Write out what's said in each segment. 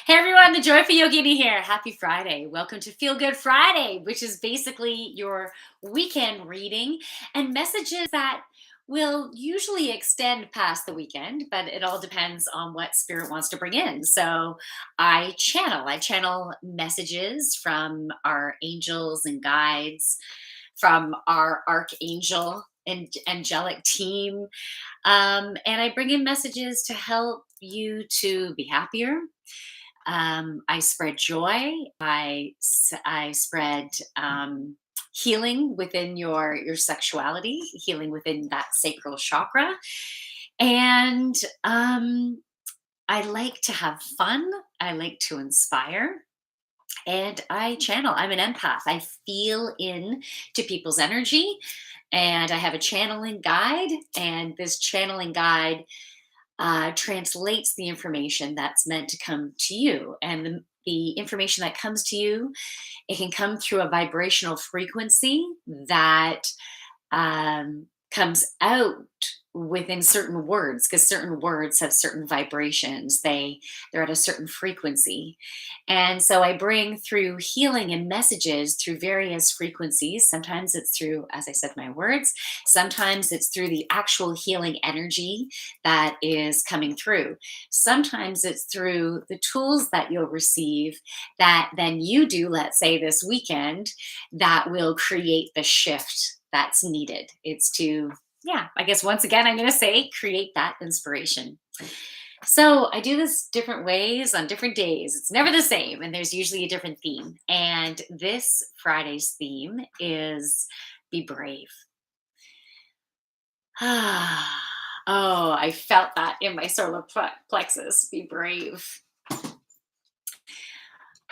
Hey everyone, the Joyful Yogini here. Happy Friday. Welcome to Feel Good Friday, which is basically your weekend reading and messages that will usually extend past the weekend, but it all depends on what spirit wants to bring in. So I channel messages from our angels and guides, from our archangel and angelic team. And I bring in messages to help you to be happier. I spread joy. I spread healing within your sexuality, healing within that sacral chakra, and I like to have fun. I like to inspire. And I channel. I'm an empath. I feel in to people's energy, and I have a channeling guide. And this channeling guide translates the information that's meant to come to you. And the information that comes to you, it can come through a vibrational frequency that comes out within certain words, because certain words have certain vibrations. They're at a certain frequency. And so I bring through healing and messages through various frequencies. Sometimes it's through, as I said, my words. Sometimes it's through the actual healing energy that is coming through. Sometimes it's through the tools that you'll receive that then you do, let's say this weekend, that will create the shift that's needed. It's to, yeah, I guess once again, I'm going to say create that inspiration. So I do this different ways on different days. It's never the same, and there's usually a different theme. And this Friday's theme is be brave. Oh, I felt that in my solar plexus. Be brave.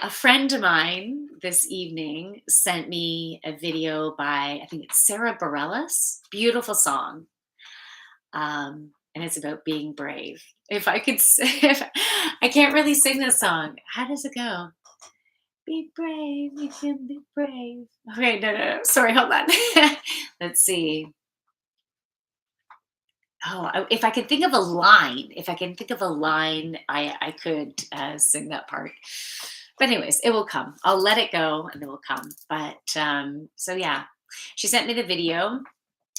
A friend of mine this evening sent me a video by, I think it's Sarah Bareilles. Beautiful song. And it's about being brave. If I could, if I can't really sing this song, how does it go? Be brave, you can be brave. Okay, no. Sorry, hold on. Let's see. Oh, if I could think of a line, I could sing that part. But anyways, it will come. I'll let it go, and it will come. But so yeah, she sent me the video,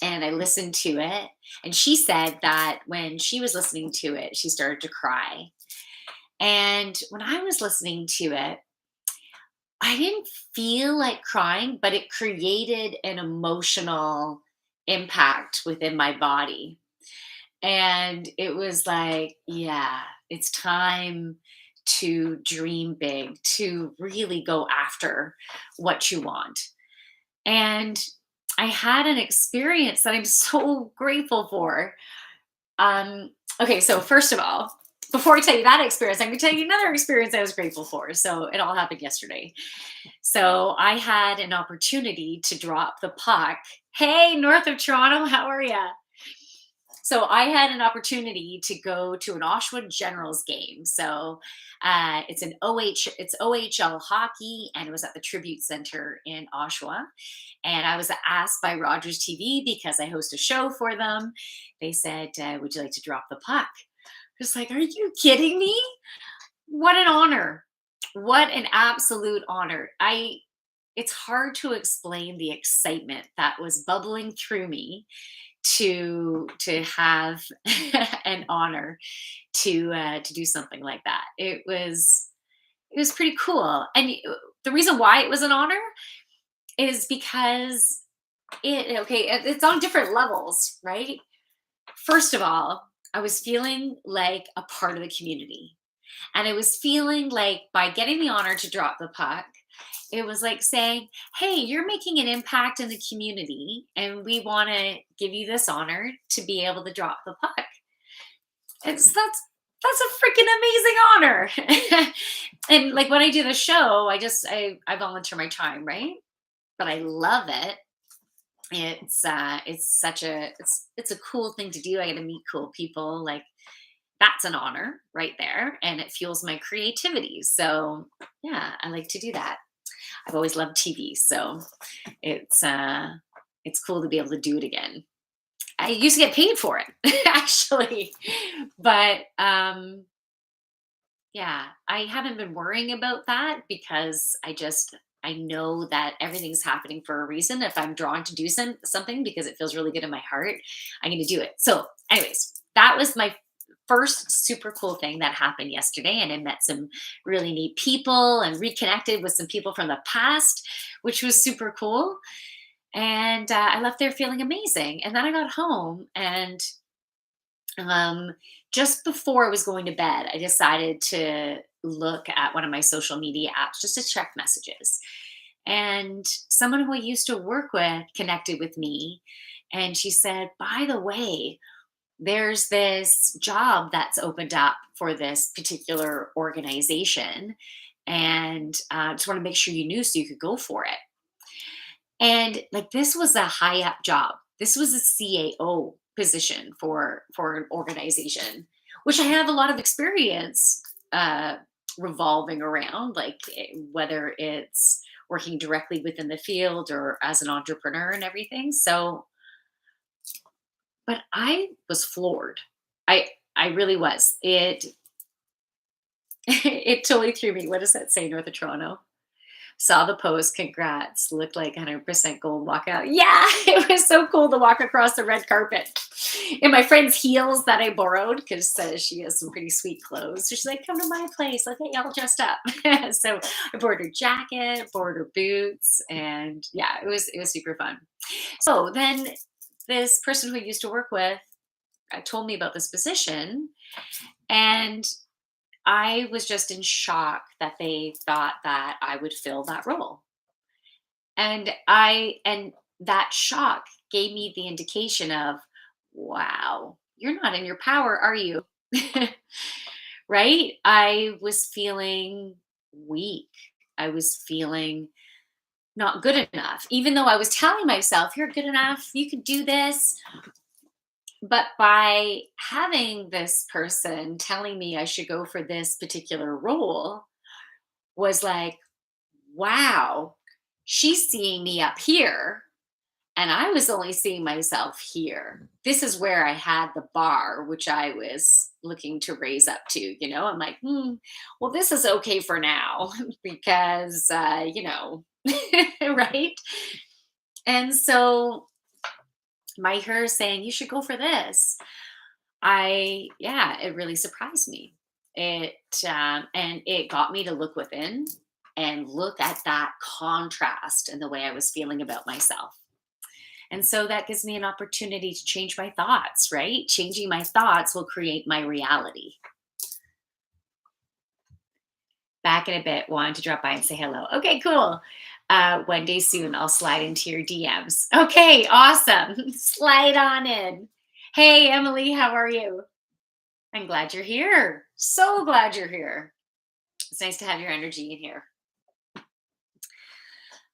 and I listened to it. And she said that when she was listening to it, she started to cry. And when I was listening to it, I didn't feel like crying, but it created an emotional impact within my body. And it was like, yeah, it's time to dream big, to really go after what you want. And I had an experience that I'm so grateful for. Okay, so first of all, before I tell you that experience, I'm going to tell you another experience I was grateful for. So it all happened yesterday. So I had an opportunity to drop the puck. Hey, north of Toronto, how are you? So I had an opportunity to go to an Oshawa Generals game. So it's OHL hockey, and it was at the Tribute Center in Oshawa. And I was asked by Rogers TV, because I host a show for them. They said, "Would you like to drop the puck?" Just like, are you kidding me? What an honor! What an absolute honor! It's hard to explain the excitement that was bubbling through me to have an honor to do something like that. It was pretty cool. And the reason why it was an honor is because it's on different levels, right? First of all, I was feeling like a part of the community. And I was feeling like by getting the honor to drop the puck, it was like saying, "Hey, you're making an impact in the community, and we want to give you this honor to be able to drop the puck." And so that's a freaking amazing honor. And like when I do the show, I volunteer my time, right? But I love it. It's a cool thing to do. I get to meet cool people. Like, that's an honor right there, and it fuels my creativity. So yeah, I like to do that. I've always loved TV, so it's uh, it's cool to be able to do it again. I used to get paid for it actually, but Yeah, I haven't been worrying about that because I know that everything's happening for a reason. If I'm drawn to do something because it feels really good in my heart, I'm going to do it. So, anyways, that was my first super cool thing that happened yesterday, and I met some really neat people and reconnected with some people from the past, which was super cool. And I left there feeling amazing. And then I got home, and um, just before I was going to bed, I decided to look at one of my social media apps just to check messages. And someone who I used to work with connected with me. And she said, by the way, there's this job that's opened up for this particular organization. And just want to make sure you knew so you could go for it. And like this was a high up job. This was a CAO position for an organization, which I have a lot of experience uh, revolving around, like whether it's working directly within the field or as an entrepreneur and everything. So, but I was floored. I really was. It it totally threw me. What does that say, North of Toronto? Saw the post, congrats, looked like 100% gold walkout. Yeah, it was so cool to walk across the red carpet in my friend's heels that I borrowed because she has some pretty sweet clothes. So she's like, come to my place, I'll get you all dressed up. So I bought her jacket, bought her boots, and yeah, it was super fun. So then this person who I used to work with told me about this position, and I was just in shock that they thought that I would fill that role. And that shock gave me the indication of, wow, you're not in your power, are you? Right? I was feeling weak. I was feeling not good enough, even though I was telling myself, you're good enough, you can do this. But by having this person telling me I should go for this particular role, was like, wow, she's seeing me up here and I was only seeing myself here. This is where I had the bar, which I was looking to raise up to. I'm like, well, this is okay for now because, right? And so my her saying, you should go for this. Yeah, it really surprised me. And it got me to look within and look at that contrast in the way I was feeling about myself. And so that gives me an opportunity to change my thoughts, right? Changing my thoughts will create my reality. Back in a bit, wanted to drop by and say hello. Okay, cool. One day soon, I'll slide into your DMs. Okay, awesome. Slide on in. Hey, Emily, how are you? I'm glad you're here. So glad you're here. It's nice to have your energy in here.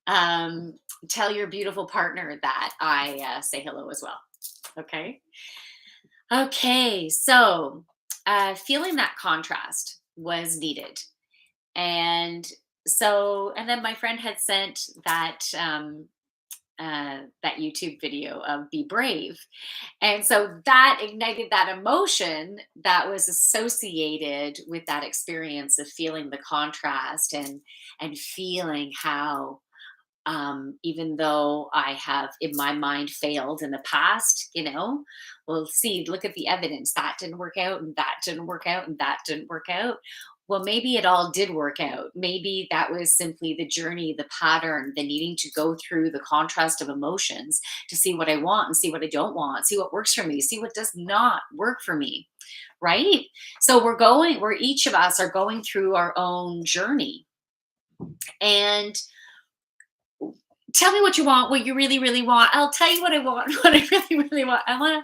Um, Tell your beautiful partner that I say hello as well. Okay. Okay. So, feeling that contrast was needed. And and then my friend had sent that YouTube video of Be Brave. And so that ignited that emotion that was associated with that experience of feeling the contrast and feeling how even though I have in my mind failed in the past, well, see, look at the evidence that didn't work out and that didn't work out and that didn't work out. Well, maybe it all did work out. Maybe that was simply the journey, the pattern, the needing to go through the contrast of emotions to see what I want and see what I don't want, see what works for me, see what does not work for me. Right. So we're each of us are going through our own journey. And tell me what you want, what you really, really want. I'll tell you what I want, what I really, really want. I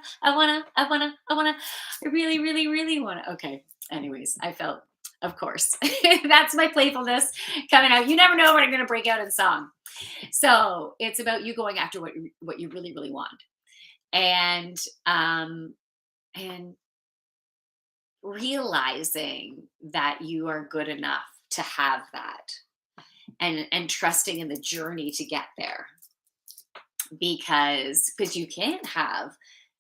really, really, really wanna. Okay. Anyways, I felt, of course, that's my playfulness coming out. You never know when I'm gonna break out in song. So it's about you going after what you really, really want. And and realizing that you are good enough to have that and trusting in the journey to get there because you can't have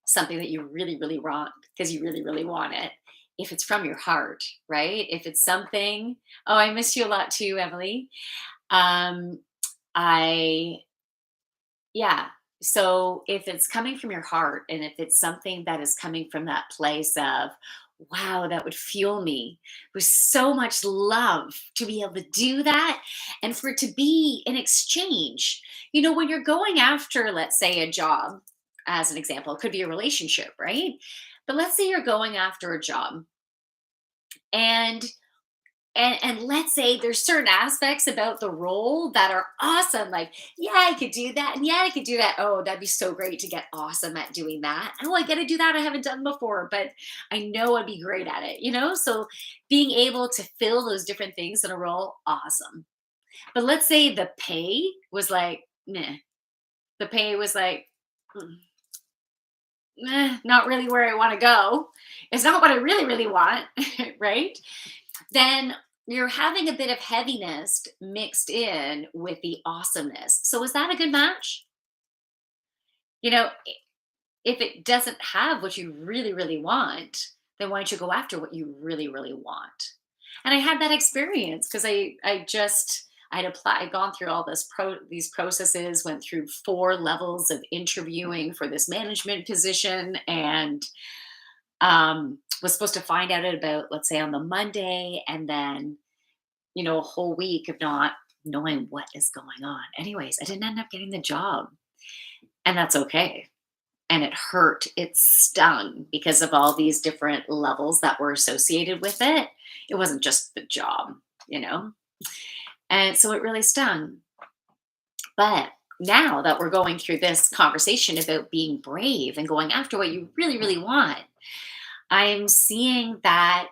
something that you really really want because you really really want it if it's from your heart, right? If it's something, oh, I miss you a lot too, Emily. Um, I, yeah. So if it's coming from your heart and if it's something that is coming from that place of, wow, that would fuel me with so much love to be able to do that and for it to be in exchange. When you're going after, let's say, a job, as an example, it could be a relationship, right? But let's say you're going after a job and and let's say there's certain aspects about the role that are awesome. Like, yeah, I could do that. And yeah, I could do that. Oh, that'd be so great to get awesome at doing that. Oh, I got to do that. I haven't done before, but I know I'd be great at it. So being able to fill those different things in a role, awesome. But let's say the pay was like, meh. The pay was like, "Mm, not really where I want to go. It's not what I really, really want, right? Then you're having a bit of heaviness mixed in with the awesomeness. So is that a good match? If it doesn't have what you really, really want, then why don't you go after what you really, really want? And I had that experience because I'd applied, I'd gone through all these processes, went through 4 levels of interviewing for this management position, and was supposed to find out about, let's say, on the Monday, and then a whole week of not knowing what is going on. Anyways, I didn't end up getting the job, and that's okay. And it hurt. It stung because of all these different levels that were associated with it. It wasn't just the job, you know? And so it really stung. But now that we're going through this conversation about being brave and going after what you really, really want, I'm seeing that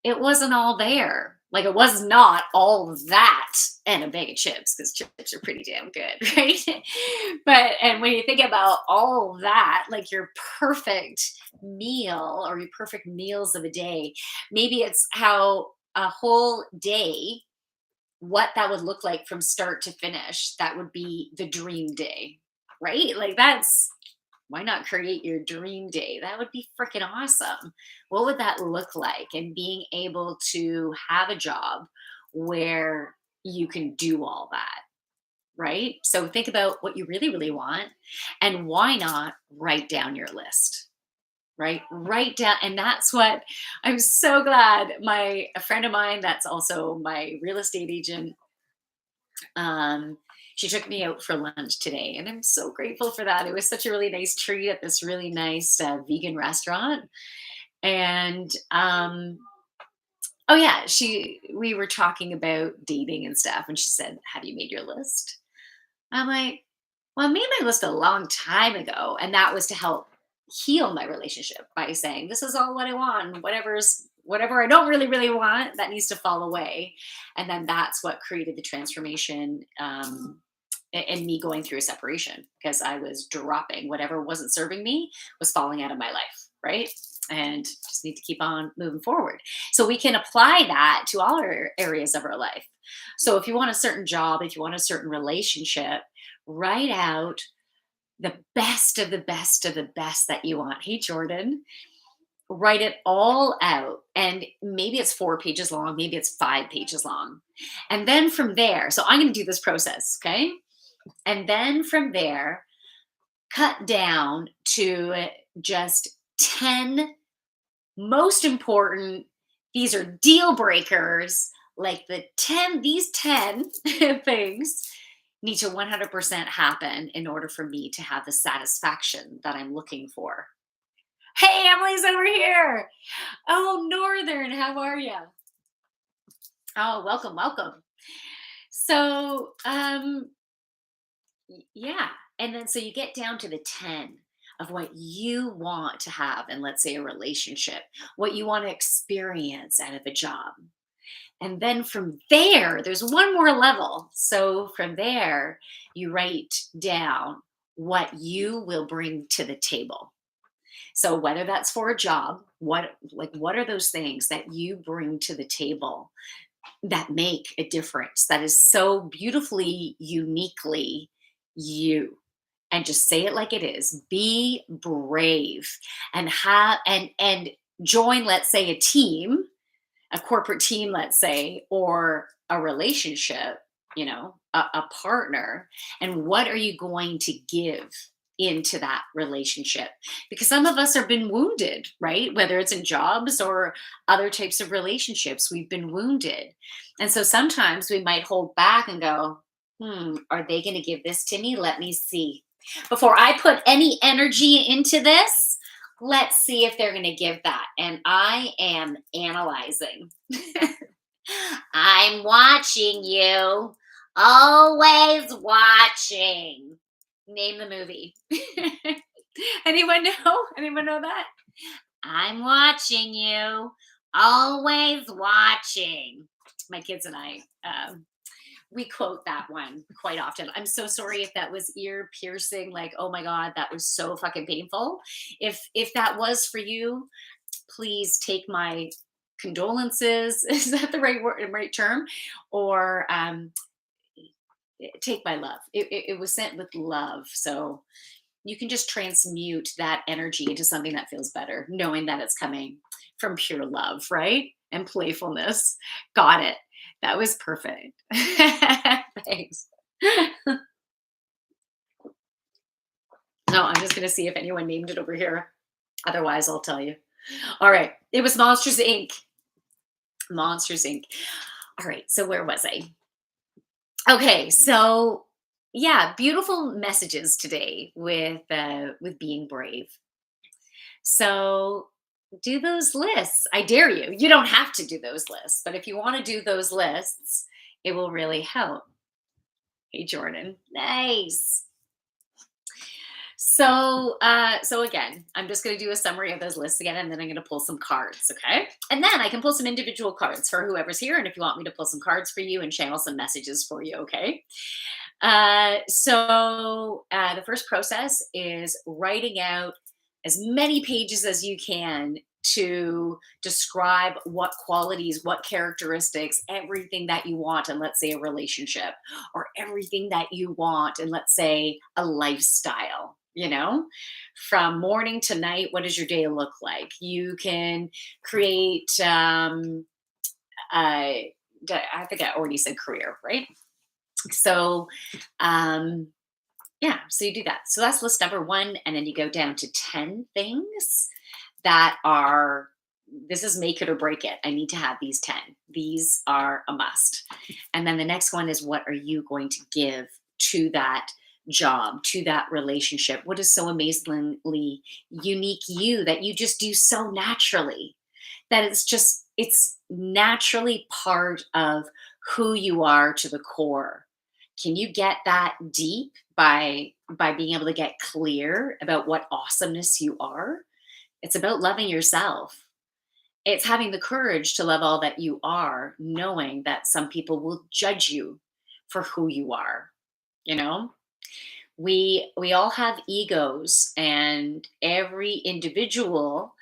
it wasn't all there. Like, it was not all that and a bag of chips, because chips are pretty damn good, right? And when you think about all that, like your perfect meal or your perfect meals of a day, maybe it's how a whole day, what that would look like from start to finish. That would be the dream day, right? Like, why not create your dream day? That would be freaking awesome. What would that look like? And being able to have a job where you can do all that, right? So think about what you really, really want, and why not write down your list, right? Write down. And that's what I'm so glad a friend of mine that's also my real estate agent, um, she took me out for lunch today, and I'm so grateful for that. It was such a really nice treat at this really nice vegan restaurant. And oh yeah, we were talking about dating and stuff, and she said, "Have you made your list?" I'm like, "Well, I made my list a long time ago, and that was to help heal my relationship by saying this is all what I want. Whatever I don't really, really want, that needs to fall away." And then that's what created the transformation, and me going through a separation, because I was dropping whatever wasn't serving me, was falling out of my life, right? And just need to keep on moving forward. So we can apply that to all our areas of our life. So if you want a certain job, if you want a certain relationship, write out the best of the best of the best that you want. Hey, Jordan, write it all out. And maybe it's 4 pages long, maybe it's 5 pages long. And then from there, so I'm going to do this process, okay? And then from there, cut down to just 10 most important, these are deal breakers, like these 10 things need to 100% happen in order for me to have the satisfaction that I'm looking for. Hey, Emily's over here. Oh, Northern, how are you? Oh, welcome, welcome. So, yeah. And then so you get down to the 10 of what you want to have in, let's say, a relationship, what you want to experience out of a job. And then from there, there's one more level. So from there, you write down what you will bring to the table. So whether that's for a job, what are those things that you bring to the table that make a difference, that is so beautifully, uniquely you? And just say it like it is. Be brave and have and join, let's say, a team, a corporate team, let's say, or a relationship, a partner, and what are you going to give into that relationship? Because some of us have been wounded, right? Whether it's in jobs or other types of relationships, we've been wounded. And so sometimes we might hold back and go, are they going to give this to me? Let me see. Before I put any energy into this, let's see if they're going to give that. And I am analyzing. I'm watching you. Always watching. Name the movie. Anyone know? Anyone know that? I'm watching you. Always watching. My kids and I, we quote that one quite often. I'm so sorry if that was ear piercing. Like, oh my god, that was so fucking painful. If that was for you, please take my condolences. Is that the right term? Or take my love. It was sent with love, so you can just transmute that energy into something that feels better, knowing that it's coming from pure love, right? And playfulness. Got it. That was perfect. Thanks. No, I'm just gonna see if anyone named it over here. Otherwise, I'll tell you. All right. It was Monsters Inc. Monsters Inc. All right. So where was I? Okay. So yeah, beautiful messages today with being brave. So do those lists. I dare you. You don't have to do those lists, but if you want to do those lists, it will really help. Hey, Jordan. Nice. So again, I'm just going to do a summary of those lists again, and then I'm going to pull some cards, okay? And then I can pull some individual cards for whoever's here, and if you want me to pull some cards for you and channel some messages for you, okay? The first process is writing out as many pages as you can to describe what qualities, what characteristics, everything that you want in, let's say, a relationship, or everything that you want in, let's say, a lifestyle. From morning to night, what does your day look like? You can create, I think I already said career, right? So, um, yeah, so you do that. So that's list number one. And then you go down to 10 things that are, this is make it or break it. I need to have these 10. These are a must. And then the next one is, what are you going to give to that job, to that relationship? What is so amazingly unique you that you just do so naturally, that it's naturally part of who you are to the core. Can you get that deep by being able to get clear about what awesomeness you are? It's about loving yourself. It's having the courage to love all that you are, knowing that some people will judge you for who you are. You know, we all have egos, and every individual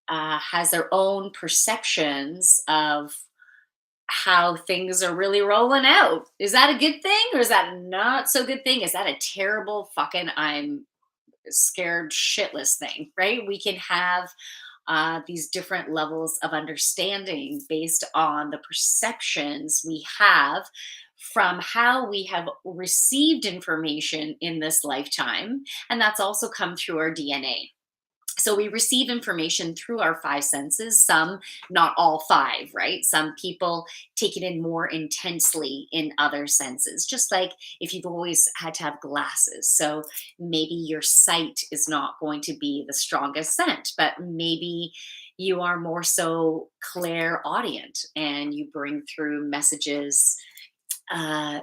has their own perceptions of how things are really rolling out. Is that a good thing, or is that not so good thing? Is that a terrible fucking I'm scared shitless thing, right? We can have these different levels of understanding based on the perceptions we have from how we have received information in this lifetime. And that's also come through our DNA. So we receive information through our five senses, some, not all five, right? Some people take it in more intensely in other senses, just like if you've always had to have glasses. So maybe your sight is not going to be the strongest scent, but maybe you are more so clairaudient and you bring through messages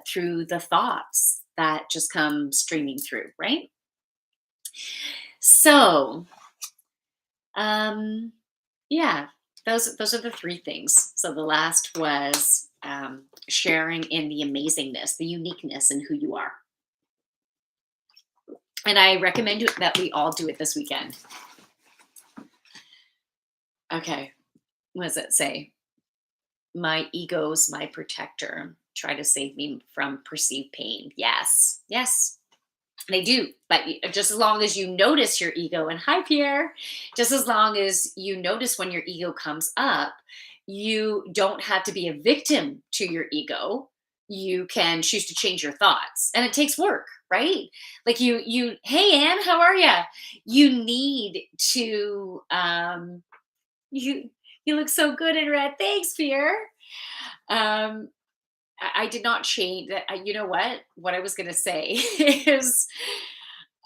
through the thoughts that just come streaming through, right? So, um, yeah, those are the three things. So the last was sharing in the amazingness, the uniqueness in who you are. And I recommend that we all do it this weekend. Okay, what does it say? My ego's my protector. Try to save me from perceived pain. Yes, yes. They do, but just as long as you notice your ego, and hi, Pierre, just as long as you notice when your ego comes up, you don't have to be a victim to your ego. You can choose to change your thoughts, and it takes work, right? Like hey, Anne, how are you? You need to, you, you look so good in red. Thanks, Pierre. Um, I did not change that. You know what? What I was going to say is,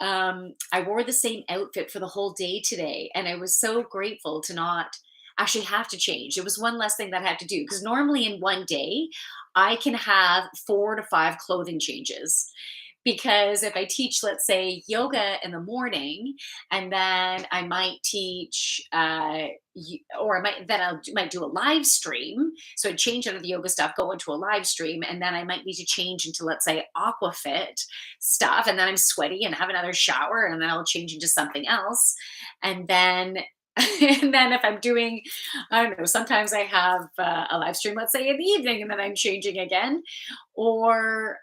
I wore the same outfit for the whole day today, and I was so grateful to not actually have to change. It was one less thing that I had to do because normally in one day, I can have 4 to 5 clothing changes. Because if I teach, let's say, yoga in the morning, and then I might teach, or might do a live stream. So I change out of the yoga stuff, go into a live stream, and then I might need to change into, let's say, aquafit stuff, and then I'm sweaty and have another shower, and then I'll change into something else, and then and then if I'm doing, I don't know, sometimes I have a live stream, let's say in the evening, and then I'm changing again, or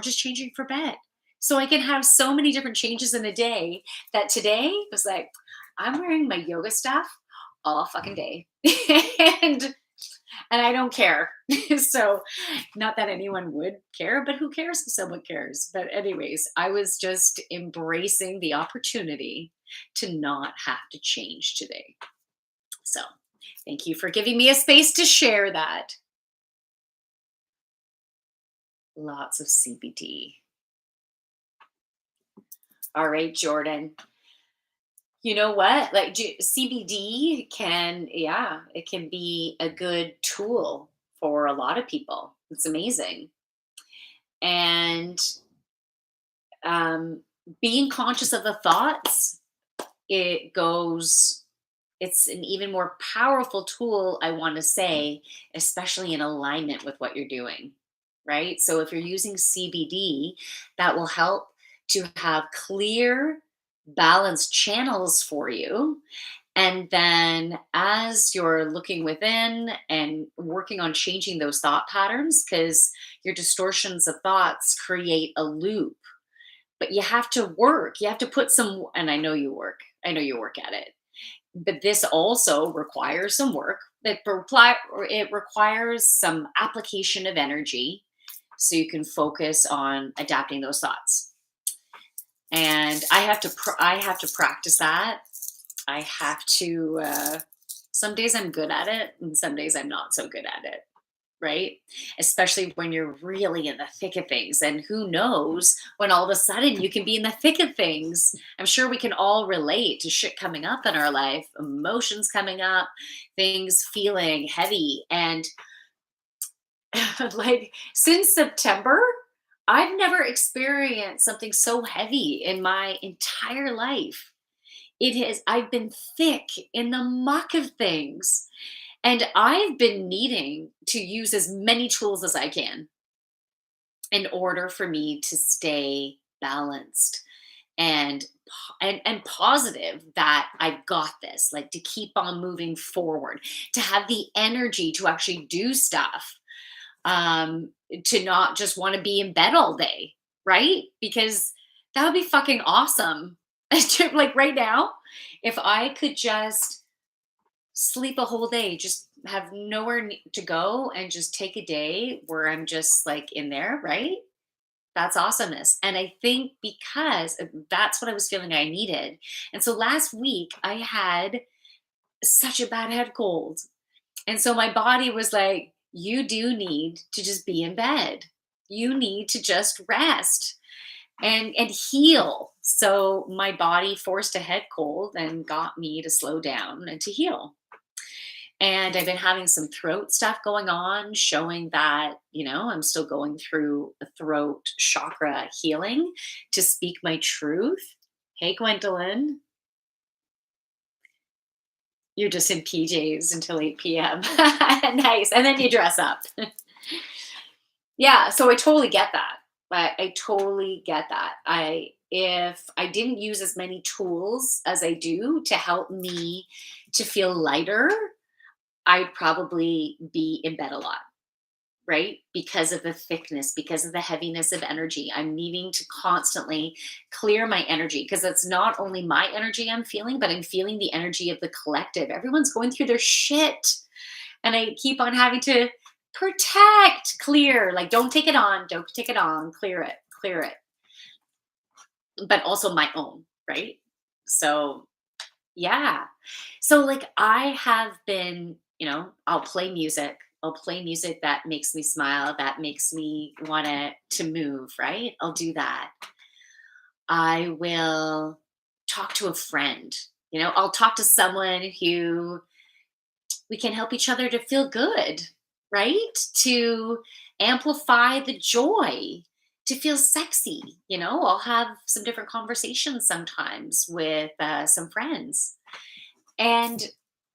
just changing for bed. So I can have so many different changes in a day that today was like, I'm wearing my yoga stuff all fucking day. and and I don't care. So not that anyone would care, but who cares if someone cares? But anyways, I was just embracing the opportunity to not have to change today. So thank you for giving me a space to share that. Lots of CBD. All right, Jordan. You know what? Like CBD can, yeah, it can be a good tool for a lot of people. It's amazing. And um, being conscious of the thoughts, it goes, it's an even more powerful tool, I want to say, especially in alignment with what you're doing. Right. So if you're using CBD, that will help to have clear, balanced channels for you. And then as you're looking within and working on changing those thought patterns, because your distortions of thoughts create a loop, but you have to work. You have to put some, and I know you work at it, but this also requires some work. It requires some application of energy so you can focus on adapting those thoughts. And I have to practice that. I have to. Some days I'm good at it, and some days I'm not so good at it. Right? Especially when you're really in the thick of things. And who knows when all of a sudden you can be in the thick of things. I'm sure we can all relate to shit coming up in our life, emotions coming up, things feeling heavy. And like since September, I've never experienced something so heavy in my entire life. I've been thick in the muck of things. And I've been needing to use as many tools as I can in order for me to stay balanced and and positive that I've got this, like to keep on moving forward, to have the energy to actually do stuff, to not just want to be in bed all day, right? Because that would be fucking awesome. Like right now, if I could just sleep a whole day, just have nowhere to go and just take a day where I'm just like in there, right? That's awesomeness. And I think because that's what I was feeling I needed. And so last week I had such a bad head cold. And so my body was like, you do need to just be in bed. You need to just rest and heal. So my body forced a head cold and got me to slow down and to heal. And I've been having some throat stuff going on, showing that, I'm still going through a throat chakra healing to speak my truth. Hey, Gwendolyn, you're just in PJs until 8 p.m. Nice. And then you dress up. Yeah. So I totally get that. I totally get that. If I didn't use as many tools as I do to help me to feel lighter, I'd probably be in bed a lot. right? Because of the thickness, because of the heaviness of energy. I'm needing to constantly clear my energy because it's not only my energy I'm feeling, but I'm feeling the energy of the collective. Everyone's going through their shit. And I keep on having to protect, clear, like don't take it on, clear it, but also my own, right? So, yeah. So, like, I have been, I'll play music. I'll play music that makes me smile, that makes me want to move, right? I'll do that. I will talk to a friend. I'll talk to someone who we can help each other to feel good, right? To amplify the joy, to feel sexy. I'll have some different conversations sometimes with some friends, and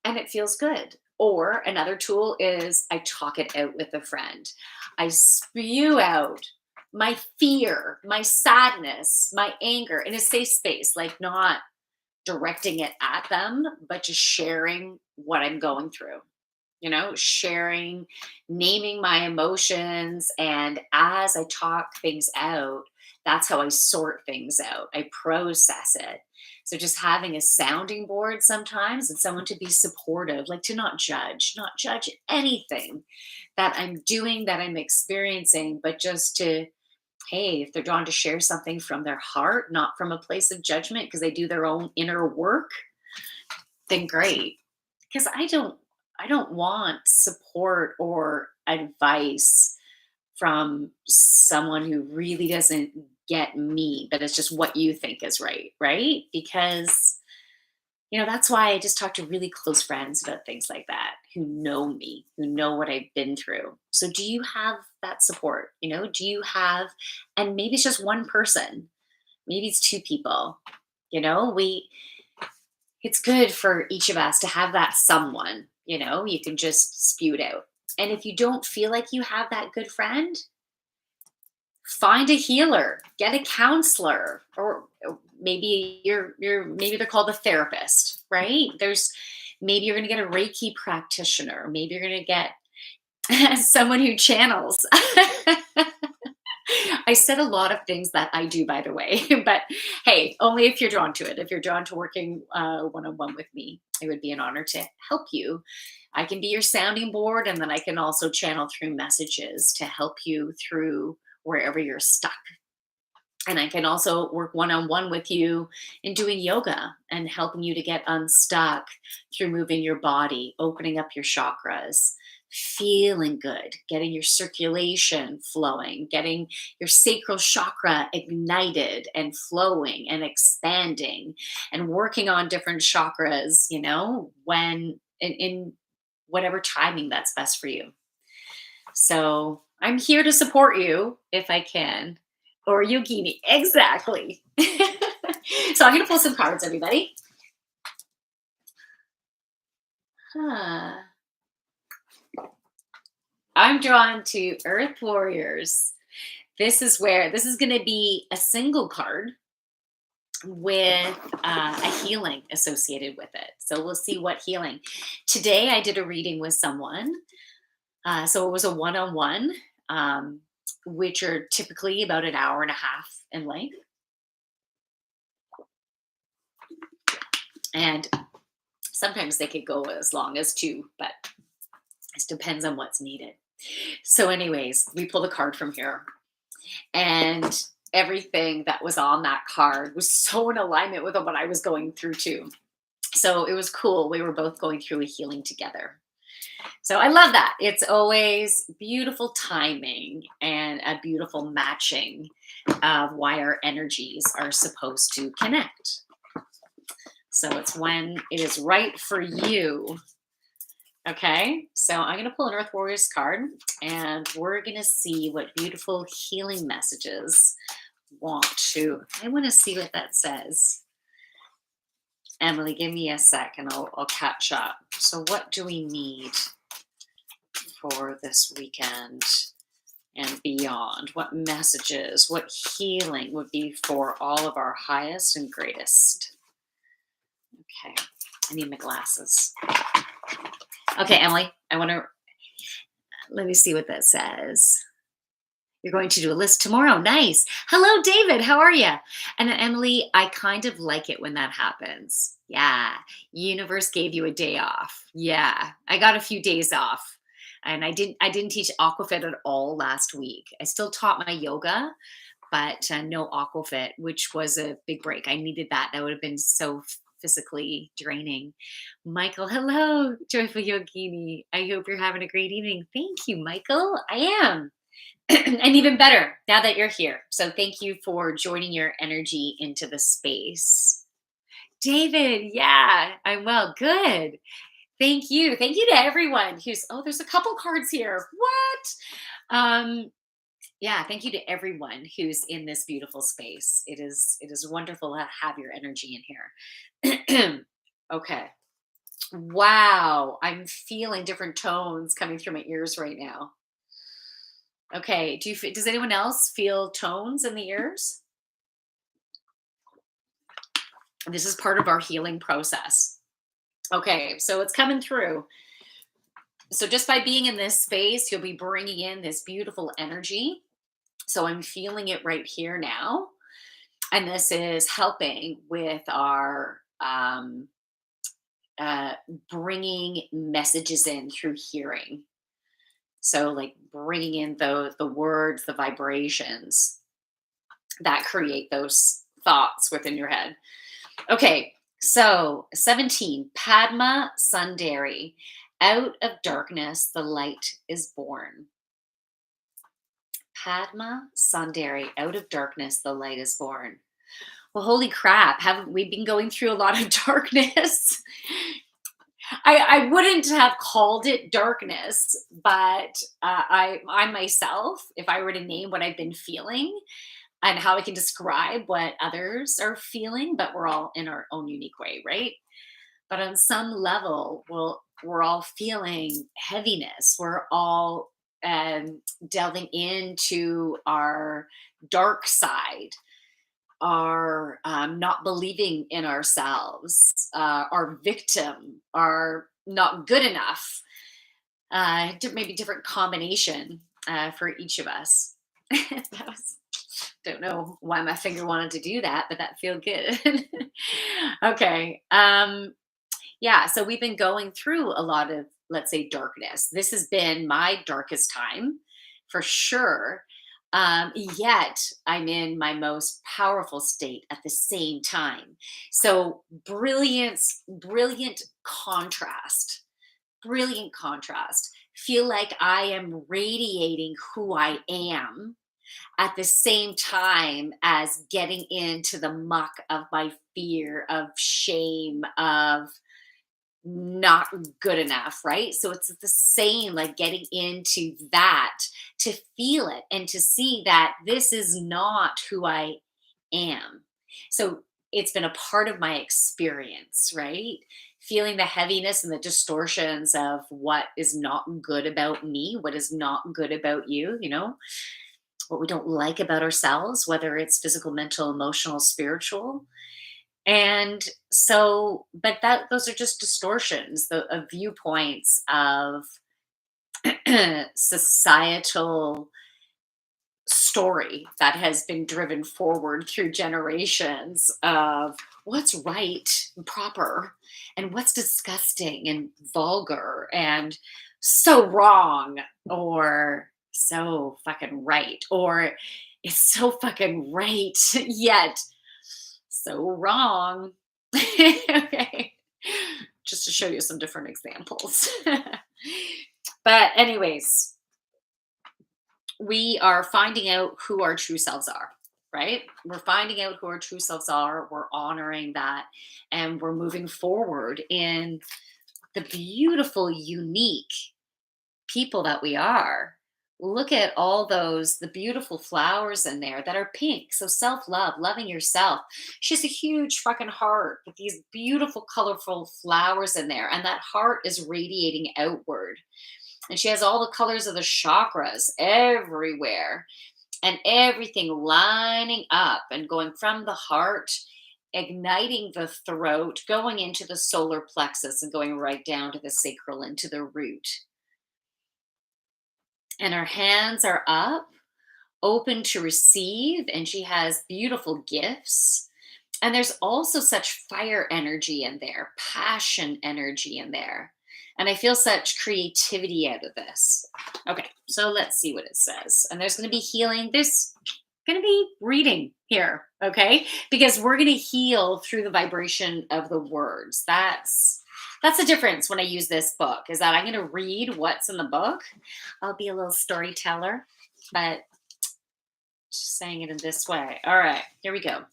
it feels good. Or another tool is I talk it out with a friend. I spew out my fear, my sadness, my anger in a safe space, like not directing it at them, but just sharing what I'm going through, sharing, naming my emotions. And as I talk things out, that's how I sort things out. I process it. So just having a sounding board sometimes and someone to be supportive, like to not judge anything that I'm doing, that I'm experiencing, but just to, hey, if they're drawn to share something from their heart, not from a place of judgment because they do their own inner work, then great. Because I don't want support or advice from someone who really doesn't get me, but it's just what you think is right, right? Because that's why I just talk to really close friends about things like that, who know me, who know what I've been through. So do you have that support? Do you have, and maybe it's just one person, maybe it's two people, we it's good for each of us to have that someone, you can just spew it out. And if you don't feel like you have that good friend, find a healer, get a counselor, or maybe they're called a therapist, right? Maybe you're going to get a Reiki practitioner, maybe you're going to get someone who channels. I said a lot of things that I do, by the way, but hey, only if you're drawn to it. If you're drawn to working one on one with me, it would be an honor to help you. I can be your sounding board, and then I can also channel through messages to help you through wherever you're stuck. And I can also work one on one with you in doing yoga and helping you to get unstuck through moving your body, opening up your chakras, feeling good, getting your circulation flowing, getting your sacral chakra ignited and flowing and expanding, and working on different chakras, when in whatever timing that's best for you. So I'm here to support you if I can. Or Yogini. Exactly. So I'm going to pull some cards, everybody. Huh. I'm drawn to Earth Warriors. This is going to be a single card with a healing associated with it. So we'll see what healing. Today I did a reading with someone. So it was a one on one, which are typically about an hour and a half in length. And sometimes they could go as long as two, but it depends on what's needed. So, anyways, we pulled a card from here, and everything that was on that card was so in alignment with what I was going through too. So it was cool. We were both going through a healing together. So I love that. It's always beautiful timing and a beautiful matching of why our energies are supposed to connect. So it's when it is right for you. Okay, so I'm going to pull an Earth Warriors card, and we're going to see what beautiful healing messages I want to see what that says. Emily, give me a sec and I'll catch up. So what do we need for this weekend and beyond? What messages, what healing would be for all of our highest and greatest? Okay, I need my glasses. Okay, Emily, I want to Let me see what that says. You're going to do a list tomorrow. Nice. Hello, David. How are you? And then Emily, I kind of like it when that happens. Yeah. Universe gave you a day off. Yeah. I got a few days off. And I didn't teach aquafit at all last week. I still taught my yoga, but no aquafit, which was a big break. I needed that. That would have been so physically draining. Michael, hello, joyful yogini. I hope you're having a great evening. Thank you, Michael. I am. And even better now that you're here. So thank you for joining your energy into the space. David, yeah, I'm well. Good. Thank you. Thank you to everyone who's, oh, there's a couple cards here. What? Yeah, thank you to everyone who's in this beautiful space. It is wonderful to have your energy in here. Okay. Wow, I'm feeling different tones coming through my ears right now. Okay, does anyone else feel tones in the ears? This is part of our healing process. Okay, so it's coming through. So just by being in this space, you'll be bringing in this beautiful energy. So I'm feeling it right here now. And this is helping with our uh, bringing messages in through hearing. So, like bringing in the words, the vibrations that create those thoughts within your head. Okay, so 17, Padma Sundari. Out of darkness, the light is born. Padma Sundari. Out of darkness, the light is born. Well, holy crap, haven't we been going through a lot of darkness? I wouldn't have called it darkness, but I myself, if I were to name what I've been feeling and how I can describe what others are feeling, but we're all in our own unique way, right? But on some level, we're all feeling heaviness. We're all delving into our dark side, our not believing in ourselves, our victim, our not good enough, maybe different combination for each of us. That was, don't know why my finger wanted to do that, but that feel good. Okay. Yeah, so we've been going through a lot of, let's say, darkness. This has been my darkest time for sure. Yet I'm in my most powerful state at the same time. So brilliance, brilliant contrast, brilliant contrast. Feel like I am radiating who I am at the same time as getting into the muck of my fear, of shame, of not good enough, right? So it's the same, like getting into that to feel it and to see that this is not who I am. So it's been a part of my experience, right? Feeling the heaviness and the distortions of what is not good about me, what is not good about you, what we don't like about ourselves, whether it's physical, mental, emotional, spiritual. And so, but those are just distortions, of viewpoints of societal story that has been driven forward through generations of what's right and proper and what's disgusting and vulgar and so wrong or so fucking right or it's so fucking right yet so wrong. Okay. Just to show you some different examples. But, anyways, we are finding out who our true selves are, right? We're finding out who our true selves are. We're honoring that. And we're moving forward in the beautiful, unique people that we are. Look at all the beautiful flowers in there that are pink. So self love, loving yourself. She has a huge fucking heart with these beautiful, colorful flowers in there. And that heart is radiating outward. And she has all the colors of the chakras everywhere and everything lining up and going from the heart, igniting the throat, going into the solar plexus and going right down to the sacral into the root. And her hands are up, open to receive, and she has beautiful gifts. And there's also such fire energy in there, passion energy in there. And I feel such creativity out of this. Okay, so let's see what it says. And there's going to be healing. There's going to be reading here, okay? Because we're going to heal through the vibration of the words. That's the difference when I use this book, is that I'm going to read what's in the book. I'll be a little storyteller, but just saying it in this way. All right, here we go.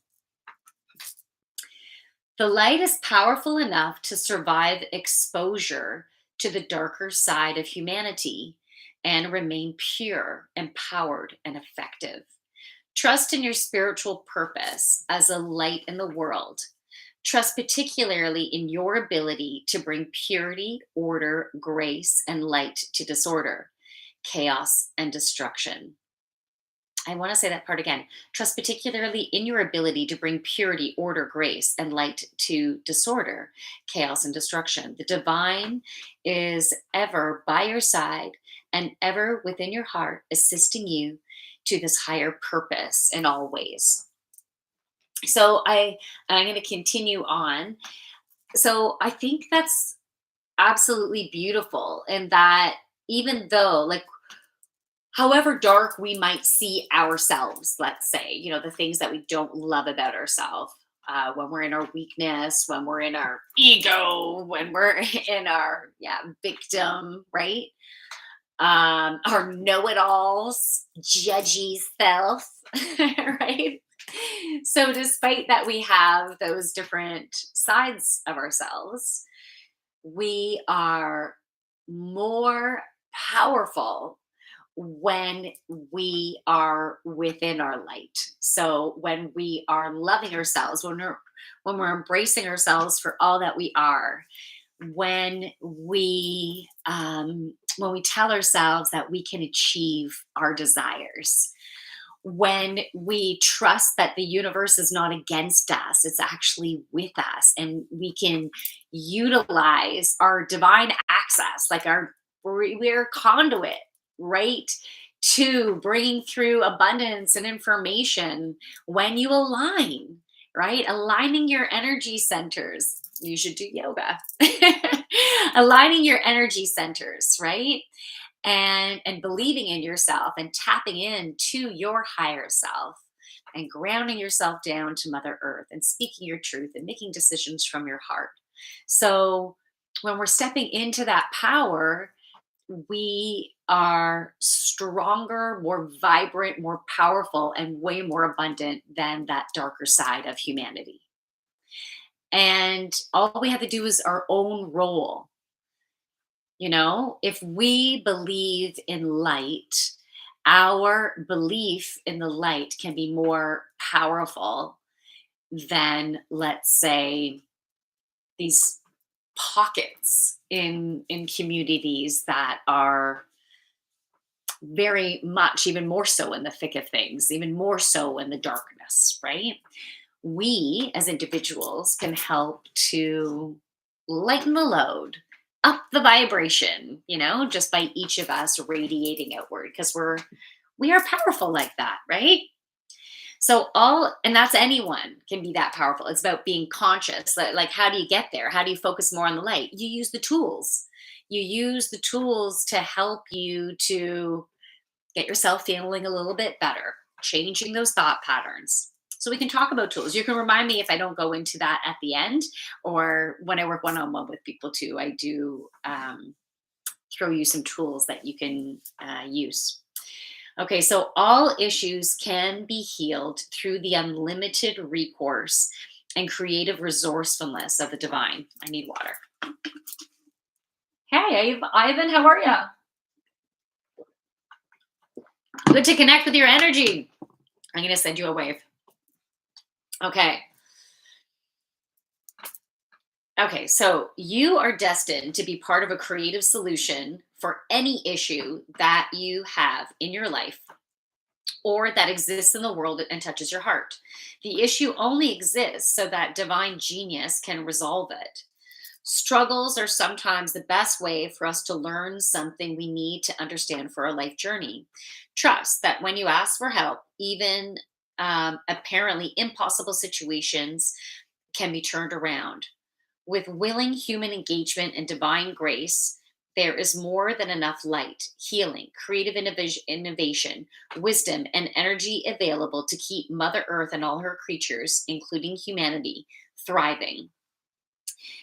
The light is powerful enough to survive exposure to the darker side of humanity and remain pure, empowered, and effective. Trust in your spiritual purpose as a light in the world. Trust particularly in your ability to bring purity, order, grace, and light to disorder, chaos, and destruction. I want to say that part again. Trust particularly in your ability to bring purity, order, grace, and light to disorder, chaos, and destruction. The divine is ever by your side and ever within your heart, assisting you to this higher purpose in all ways. So I'm going to continue on. So I think that's absolutely beautiful, and that even though, like, however dark we might see ourselves, let's say, the things that we don't love about ourselves, when we're in our weakness, when we're in our ego, when we're in our victim, right? Our know-it-alls, judgy self, right? So despite that we have those different sides of ourselves, we are more powerful when we are within our light. So when we are loving ourselves, when we're embracing ourselves for all that we are, when we tell ourselves that we can achieve our desires, when we trust that the universe is not against us, it's actually with us, and we can utilize our divine access, like we're a conduit, right, to bringing through abundance and information when you align, right? Aligning your energy centers. You should do yoga. Aligning your energy centers, right? And believing in yourself and tapping into your higher self and grounding yourself down to Mother Earth and speaking your truth and making decisions from your heart. So when we're stepping into that power, we are stronger, more vibrant, more powerful, and way more abundant than that darker side of humanity. And all we have to do is our own role. If we believe in light, our belief in the light can be more powerful than, let's say, these pockets in communities that are very much, even more so, in the thick of things, even more so in the darkness, right? We as individuals can help to lighten the load, up the vibration, just by each of us radiating outward, because we are powerful like that, right? So and that's, anyone can be that powerful. It's about being conscious. Like, how do you get there? How do you focus more on the light? You use the tools. You use the tools to help you to get yourself feeling a little bit better, changing those thought patterns. So we can talk about tools. You can remind me if I don't go into that at the end, or when I work one-on-one with people too, I do throw you some tools that you can use. Okay, so all issues can be healed through the unlimited recourse and creative resourcefulness of the divine. I need water. Hey, Ivan, how are you? Good to connect with your energy. I'm going to send you a wave. Okay. Okay, so you are destined to be part of a creative solution for any issue that you have in your life or that exists in the world and touches your heart. The issue only exists so that divine genius can resolve it. Struggles are sometimes the best way for us to learn something we need to understand for our life journey. Trust that when you ask for help, even apparently impossible situations can be turned around. With willing human engagement and divine grace, there is more than enough light, healing, creative innovation, wisdom, and energy available to keep Mother Earth and all her creatures, including humanity, thriving.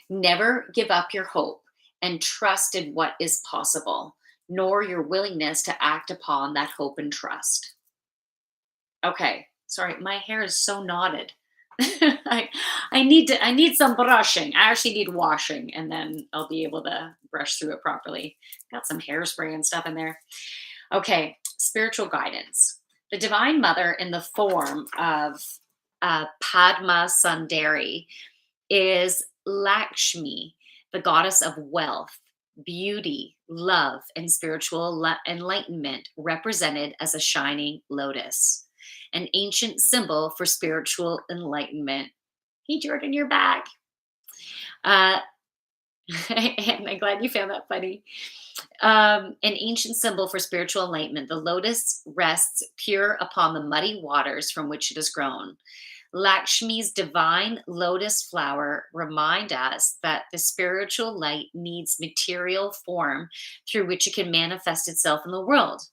Never give up your hope and trust in what is possible, nor your willingness to act upon that hope and trust. Okay, sorry, my hair is so knotted. I, I need some brushing. I actually need washing, and then I'll be able to brush through it properly. Got some hairspray and stuff in there. Okay, spiritual guidance. The Divine Mother, in the form of Padma Sundari, is Lakshmi, the goddess of wealth, beauty, love, and spiritual enlightenment, represented as a shining lotus, an ancient symbol for spiritual enlightenment. Hey, Jordan, you're back. Uh, and I'm glad you found that funny. An ancient symbol for spiritual enlightenment, the lotus rests pure upon the muddy waters from which it has grown. Lakshmi's divine lotus flower remind us that the spiritual light needs material form through which it can manifest itself in the world,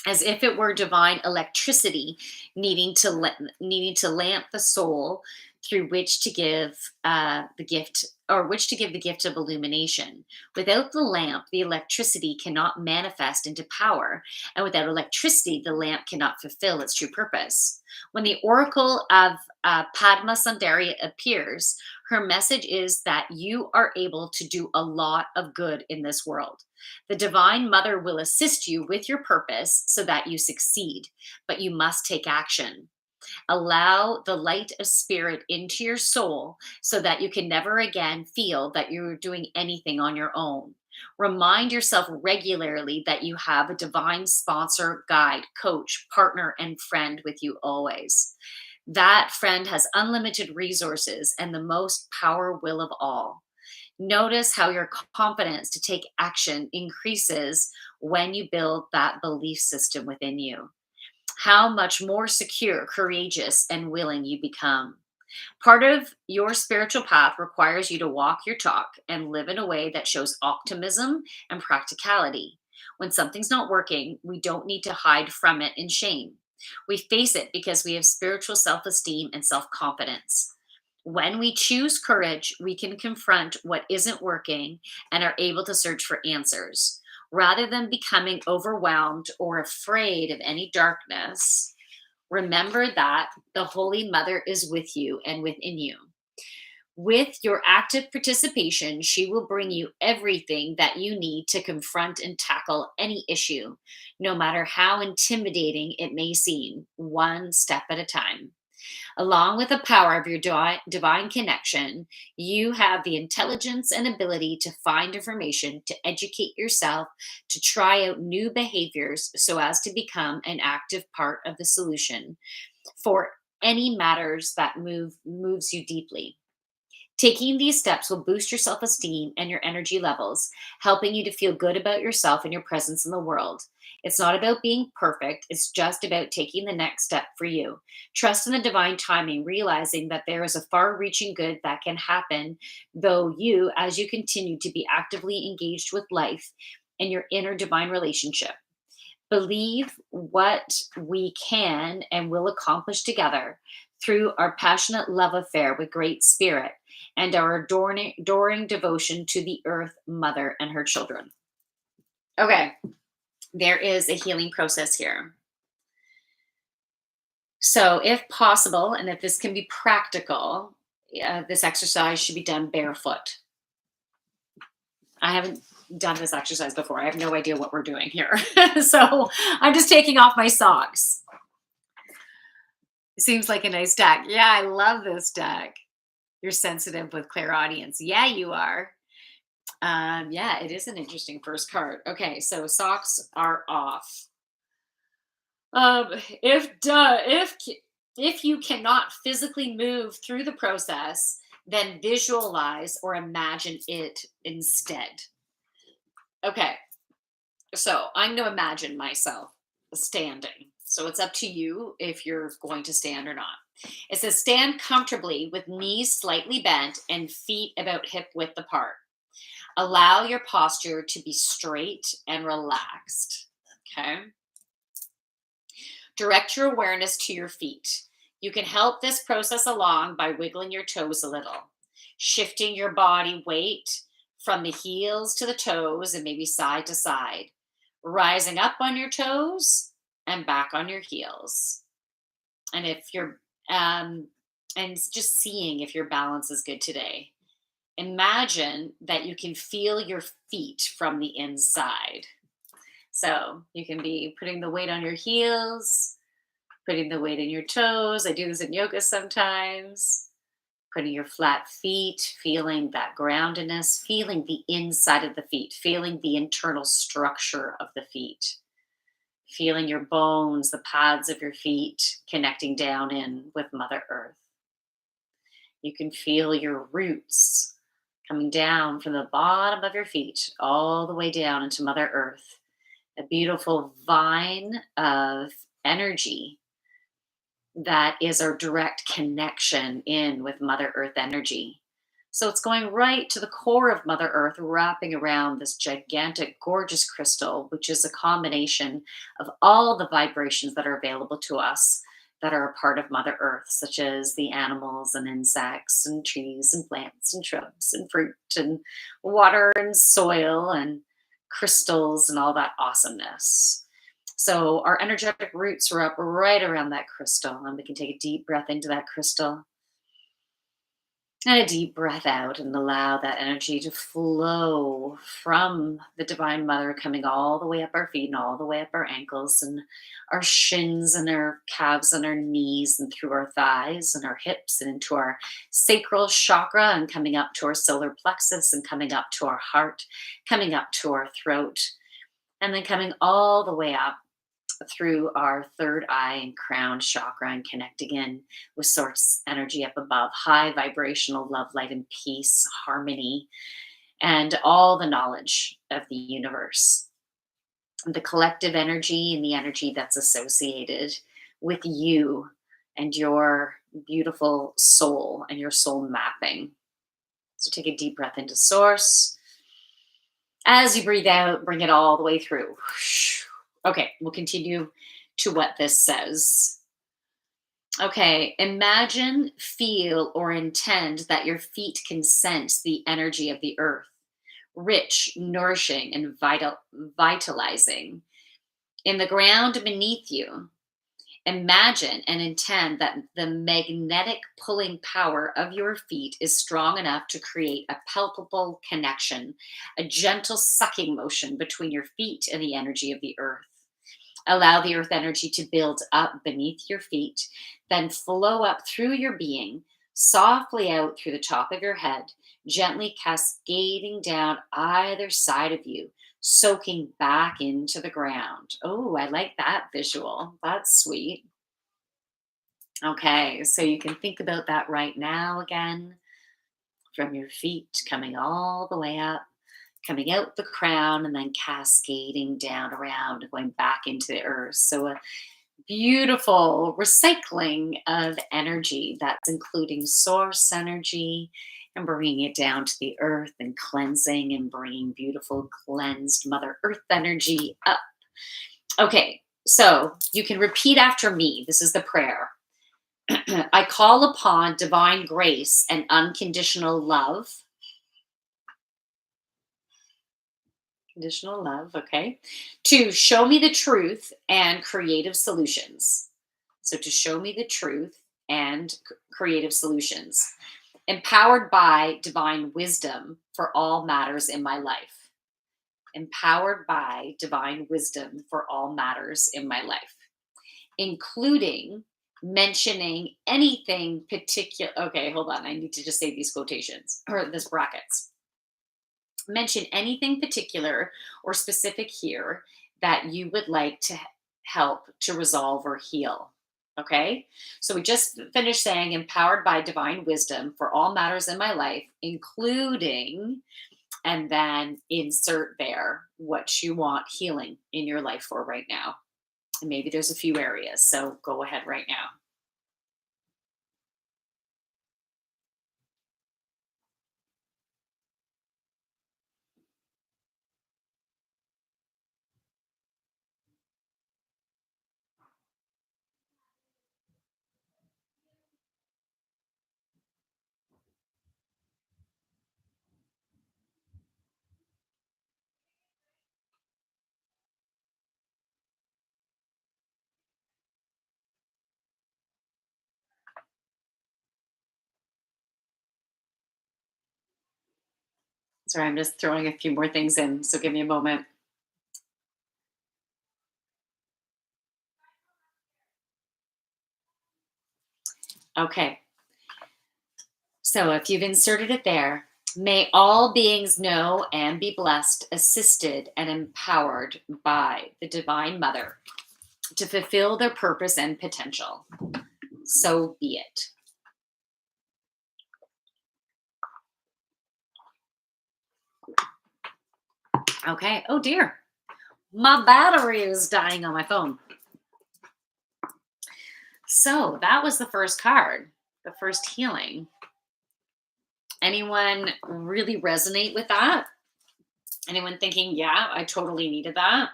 as if it were divine electricity needing to lamp the soul through which to give the gift or which to give the gift of illumination. Without the lamp, the electricity cannot manifest into power, and without electricity, the lamp cannot fulfill its true purpose. When the oracle of Padma Sundari appears, her message is that you are able to do a lot of good in this world. The Divine Mother will assist you with your purpose so that you succeed, but you must take action. Allow the light of spirit into your soul so that you can never again feel that you're doing anything on your own. Remind yourself regularly that you have a divine sponsor, guide, coach, partner, and friend with you always. That friend has unlimited resources and the most power will of all. Notice how your confidence to take action increases when you build that belief system within you. How much more secure, courageous, and willing you become. Part of your spiritual path requires you to walk your talk and live in a way that shows optimism and practicality. When something's not working, we don't need to hide from it in shame. We face it because we have spiritual self esteem and self confidence. When we choose courage, we can confront what isn't working and are able to search for answers. Rather than becoming overwhelmed or afraid of any darkness, remember that the Holy Mother is with you and within you. With your active participation, she will bring you everything that you need to confront and tackle any issue, no matter how intimidating it may seem, one step at a time. Along with the power of your divine connection, you have the intelligence and ability to find information, to educate yourself, to try out new behaviors so as to become an active part of the solution for any matters that moves you deeply. Taking these steps will boost your self esteem and your energy levels, helping you to feel good about yourself and your presence in the world. It's not about being perfect, it's just about taking the next step for you. Trust in the divine timing, realizing that there is a far reaching good that can happen, though you, as you continue to be actively engaged with life and your inner divine relationship. Believe what we can and will accomplish together through our passionate love affair with Great Spirit and our adoring devotion to the Earth Mother and her children. Okay, there is a healing process here. So, if possible, and if this can be practical, this exercise should be done barefoot. I haven't done this exercise before. I have no idea what we're doing here. So, I'm just taking off my socks. It seems like a nice deck. Yeah, I love this deck. You're sensitive with clairaudience. Yeah, you are. Yeah, it is an interesting first card. Okay, so socks are off. If you cannot physically move through the process, then visualize or imagine it instead. Okay, so I'm going to imagine myself standing. So it's up to you if you're going to stand or not. It says stand comfortably with knees slightly bent and feet about hip width apart. Allow your posture to be straight and relaxed. Okay. Direct your awareness to your feet. You can help this process along by wiggling your toes a little, shifting your body weight from the heels to the toes and maybe side to side, rising up on your toes and back on your heels. And if you're, um, and just seeing if your balance is good today. Imagine that you can feel your feet from the inside. So you can be putting the weight on your heels, putting the weight in your toes. I do this in yoga sometimes. Putting your flat feet, feeling that groundedness, feeling the inside of the feet, feeling the internal structure of the feet, feeling your bones, the pads of your feet connecting down in with Mother Earth. You can feel your roots coming down from the bottom of your feet all the way down into Mother Earth, a beautiful vine of energy that is our direct connection in with Mother Earth energy. So it's going right to the core of Mother Earth, wrapping around this gigantic, gorgeous crystal, which is a combination of all the vibrations that are available to us that are a part of Mother Earth, such as the animals and insects and trees and plants and shrubs and fruit and water and soil and crystals and all that awesomeness. So our energetic roots are up right around that crystal, and we can take a deep breath into that crystal and a deep breath out and allow that energy to flow from the Divine Mother, coming all the way up our feet and all the way up our ankles and our shins and our calves and our knees and through our thighs and our hips and into our sacral chakra and coming up to our solar plexus and coming up to our heart, coming up to our throat, and then coming all the way up through our third eye and crown chakra and connecting in with source energy up above, high vibrational love, light, and peace, harmony, and all the knowledge of the universe, the collective energy and the energy that's associated with you and your beautiful soul and your soul mapping. So take a deep breath into source. As you breathe out, bring it all the way through. Okay, we'll continue to what this says. Okay, imagine, feel, or intend that your feet can sense the energy of the earth, rich, nourishing, and vitalizing. In the ground beneath you, imagine and intend that the magnetic pulling power of your feet is strong enough to create a palpable connection, a gentle sucking motion between your feet and the energy of the earth. Allow the earth energy to build up beneath your feet, then flow up through your being, softly out through the top of your head, gently cascading down either side of you, soaking back into the ground. Oh, I like that visual. That's sweet. Okay, so you can think about that right now again, from your feet coming all the way up, coming out the crown, and then cascading down around and going back into the earth. So a beautiful recycling of energy that's including source energy and bringing it down to the earth and cleansing and bringing beautiful cleansed Mother Earth energy up. Okay, so you can repeat after me. This is the prayer. I call upon divine grace and unconditional love. Conditional love, okay. To show me the truth and creative solutions. So, to show me the truth and creative solutions. Empowered by divine wisdom for all matters in my life. Empowered by divine wisdom for all matters in my life, including mentioning anything particular. Okay, hold on. I need to just say these quotations or this brackets. Mention anything particular or specific here that you would like to help to resolve or heal. Okay. So we just finished saying empowered by divine wisdom for all matters in my life, including, and then insert there what you want healing in your life for right now. And maybe there's a few areas. So go ahead right now. Sorry, I'm just throwing a few more things in. So give me a moment. Okay. So if you've inserted it there, may all beings know and be blessed, assisted, and empowered by the Divine Mother to fulfill their purpose and potential. So be it. Okay. Oh dear. My battery is dying on my phone. So that was the first card, the first healing. Anyone really resonate with that? Anyone thinking, yeah, I totally needed that?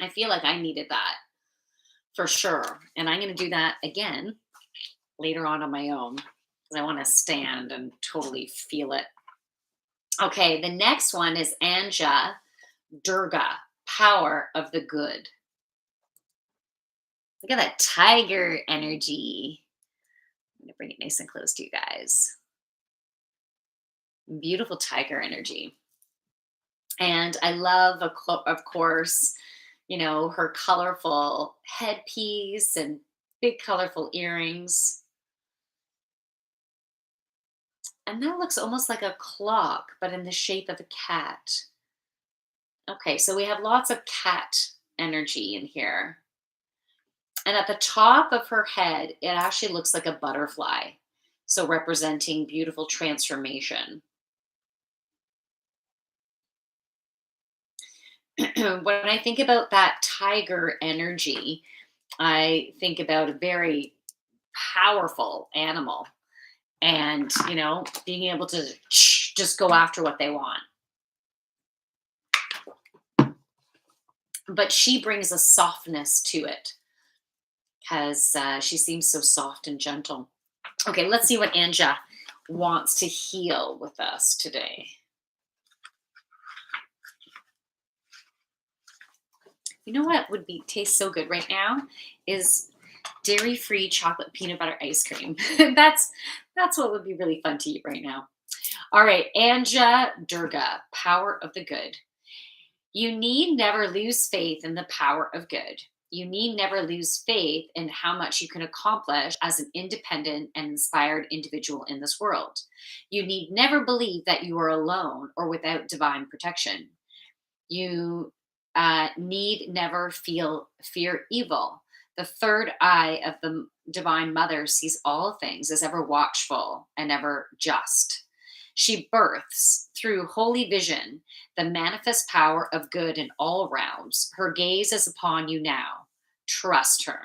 I feel like I needed that for sure. And I'm going to do that again later on my own because I want to stand and totally feel it. Okay, the next one is Anja Durga, power of the good. Look at that tiger energy. I'm going to bring it nice and close to you guys. Beautiful tiger energy. And I love, of course, her colorful headpiece and big colorful earrings. And that looks almost like a clock, but in the shape of a cat. Okay, so we have lots of cat energy in here. And at the top of her head, it actually looks like a butterfly. So representing beautiful transformation. When I think about that tiger energy, I think about a very powerful animal and, being able to just go after what they want. But she brings a softness to it because she seems so soft and gentle. Okay, let's see what Anja wants to heal with us today. You know what would be taste so good right now is dairy-free chocolate peanut butter ice cream. That's what would be really fun to eat right now. All right, Anja Durga, power of the good. You need never lose faith in the power of good. You need never lose faith in how much you can accomplish as an independent and inspired individual in this world. You need never believe that you are alone or without divine protection. You need never feel fear evil. The third eye of the divine mother sees all things, is ever watchful and ever just. She births through holy vision the manifest power of good in all realms. Her gaze is upon you now. Trust her.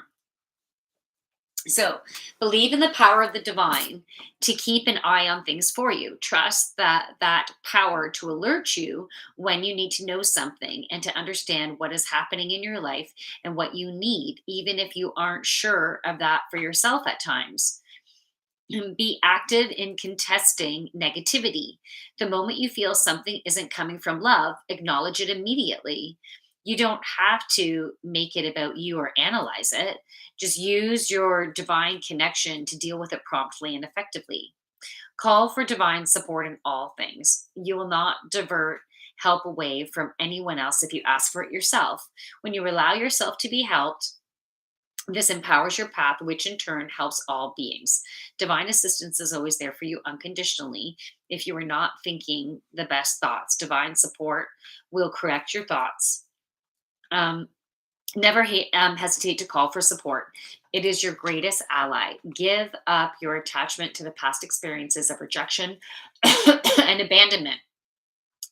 So, believe in the power of the divine to keep an eye on things for you. Trust that power to alert you when you need to know something and to understand what is happening in your life and what you need, even if you aren't sure of that for yourself at times. Be active in contesting negativity. The moment you feel something isn't coming from love, acknowledge it immediately. You don't have to make it about you or analyze it. Just use your divine connection to deal with it promptly and effectively. Call for divine support in all things. You will not divert help away from anyone else if you ask for it yourself. When you allow yourself to be helped, this empowers your path, which in turn helps all beings. Divine assistance is always there for you unconditionally. If you are not thinking the best thoughts, divine support will correct your thoughts. Um, Never hesitate to call for support. It is your greatest ally. Give up your attachment to the past experiences of rejection and abandonment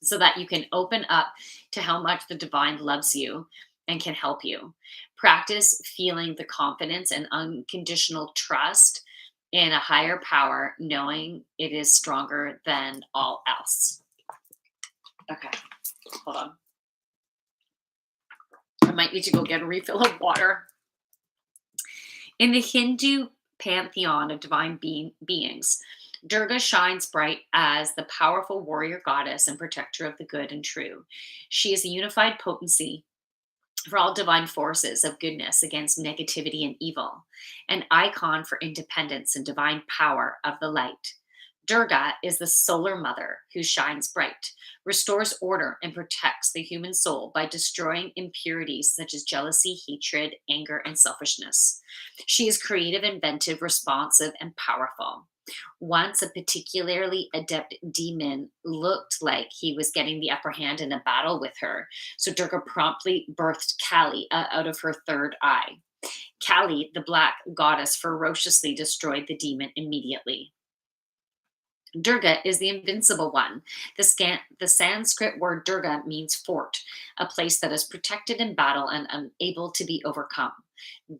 so that you can open up to how much the divine loves you and can help you. Practice feeling the confidence and unconditional trust in a higher power, knowing it is stronger than all else. Okay, hold on. I might need to go get a refill of water. In the Hindu pantheon of divine beings, Durga shines bright as the powerful warrior goddess and protector of the good and true. She is a unified potency for all divine forces of goodness against negativity and evil, an icon for independence and divine power of the light. Durga is the solar mother who shines bright, restores order, and protects the human soul by destroying impurities such as jealousy, hatred, anger, and selfishness. She is creative, inventive, responsive, and powerful. Once a particularly adept demon looked like he was getting the upper hand in a battle with her, so Durga promptly birthed Kali out of her third eye. Kali, the black goddess, ferociously destroyed the demon immediately. Durga is the invincible one. The Sanskrit word Durga means fort, a place that is protected in battle and unable to be overcome.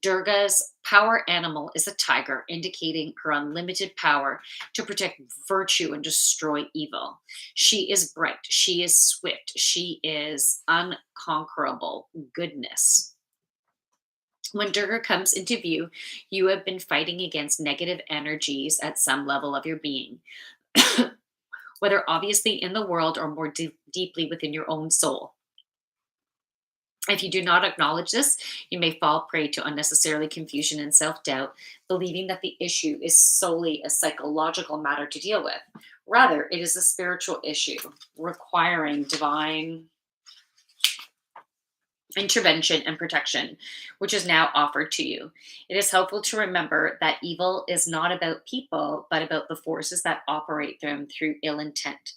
Durga's power animal is a tiger, indicating her unlimited power to protect virtue and destroy evil. She is bright, she is swift, she is unconquerable goodness. When Durga comes into view, you have been fighting against negative energies at some level of your being, whether obviously in the world or more deeply within your own soul. If you do not acknowledge this, you may fall prey to unnecessarily confusion and self doubt, believing that the issue is solely a psychological matter to deal with. Rather, it is a spiritual issue requiring divine intervention and protection, which is now offered to you. It is helpful to remember that evil is not about people, but about the forces that operate them through ill intent.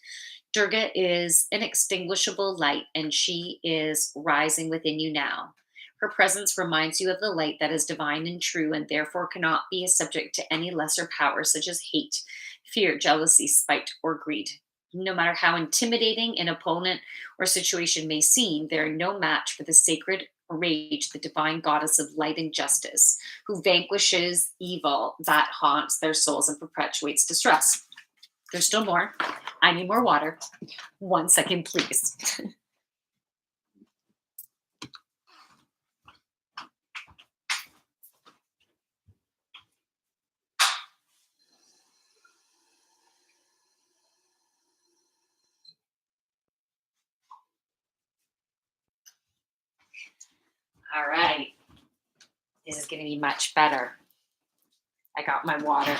Durga is inextinguishable light, and she is rising within you now. Her presence reminds you of the light that is divine and true, and therefore cannot be subject to any lesser powers such as hate, fear, jealousy, spite, or greed. No matter how intimidating an opponent or situation may seem, they are no match for the sacred rage, the divine goddess of light and justice, who vanquishes evil that haunts their souls and perpetuates distress. There's still more. I need more water. 1 second, please. All right. This is going to be much better. I got my water.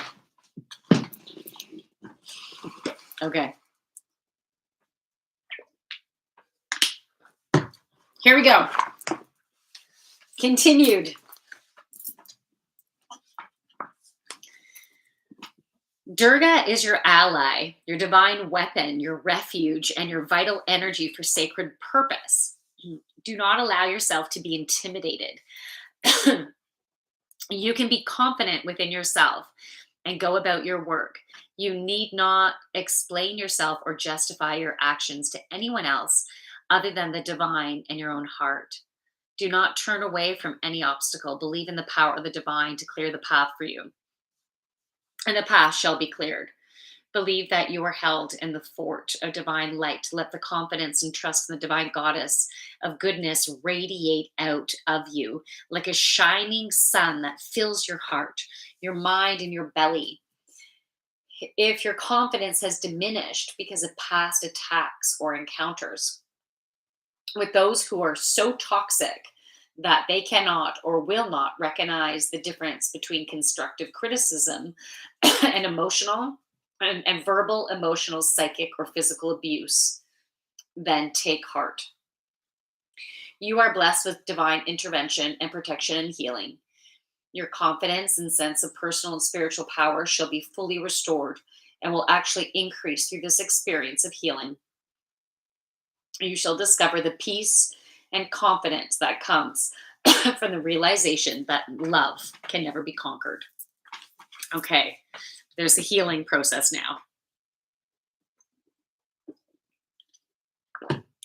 Okay. Here we go. Continued. Durga is your ally, your divine weapon, your refuge, and your vital energy for sacred purpose. Do not allow yourself to be intimidated. You can be confident within yourself and go about your work. You need not explain yourself or justify your actions to anyone else other than the divine and your own heart. Do not turn away from any obstacle. Believe in the power of the divine to clear the path for you, and the path shall be cleared. Believe that you are held in the fort of divine light. Let the confidence and trust in the divine goddess of goodness radiate out of you like a shining sun that fills your heart, your mind, and your belly. If your confidence has diminished because of past attacks or encounters with those who are so toxic that they cannot or will not recognize the difference between constructive criticism and emotional and verbal, emotional, psychic, or physical abuse, then take heart. You are blessed with divine intervention and protection and healing. Your confidence and sense of personal and spiritual power shall be fully restored and will actually increase through this experience of healing. You shall discover the peace and confidence that comes from the realization that love can never be conquered. Okay, there's the healing process now.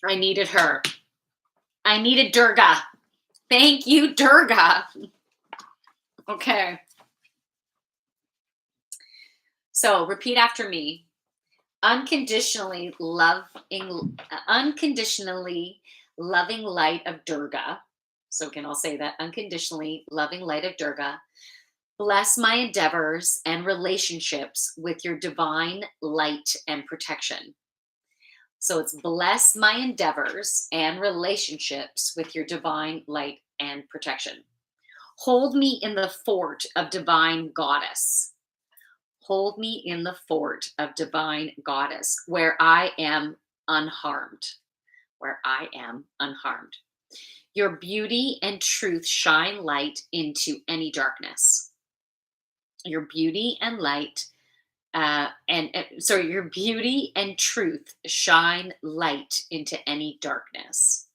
I needed her. I needed Durga. Thank you, Durga. Okay. So repeat after me. Unconditionally loving light of Durga. So again, I'll say that unconditionally loving light of Durga. Bless my endeavors and relationships with your divine light and protection. So it's bless my endeavors and relationships with your divine light and protection. Hold me in the fort of divine goddess. Hold me in the fort of divine goddess where I am unharmed. Where I am unharmed. Your beauty and truth shine light into any darkness. Your beauty and light, your beauty and truth shine light into any darkness,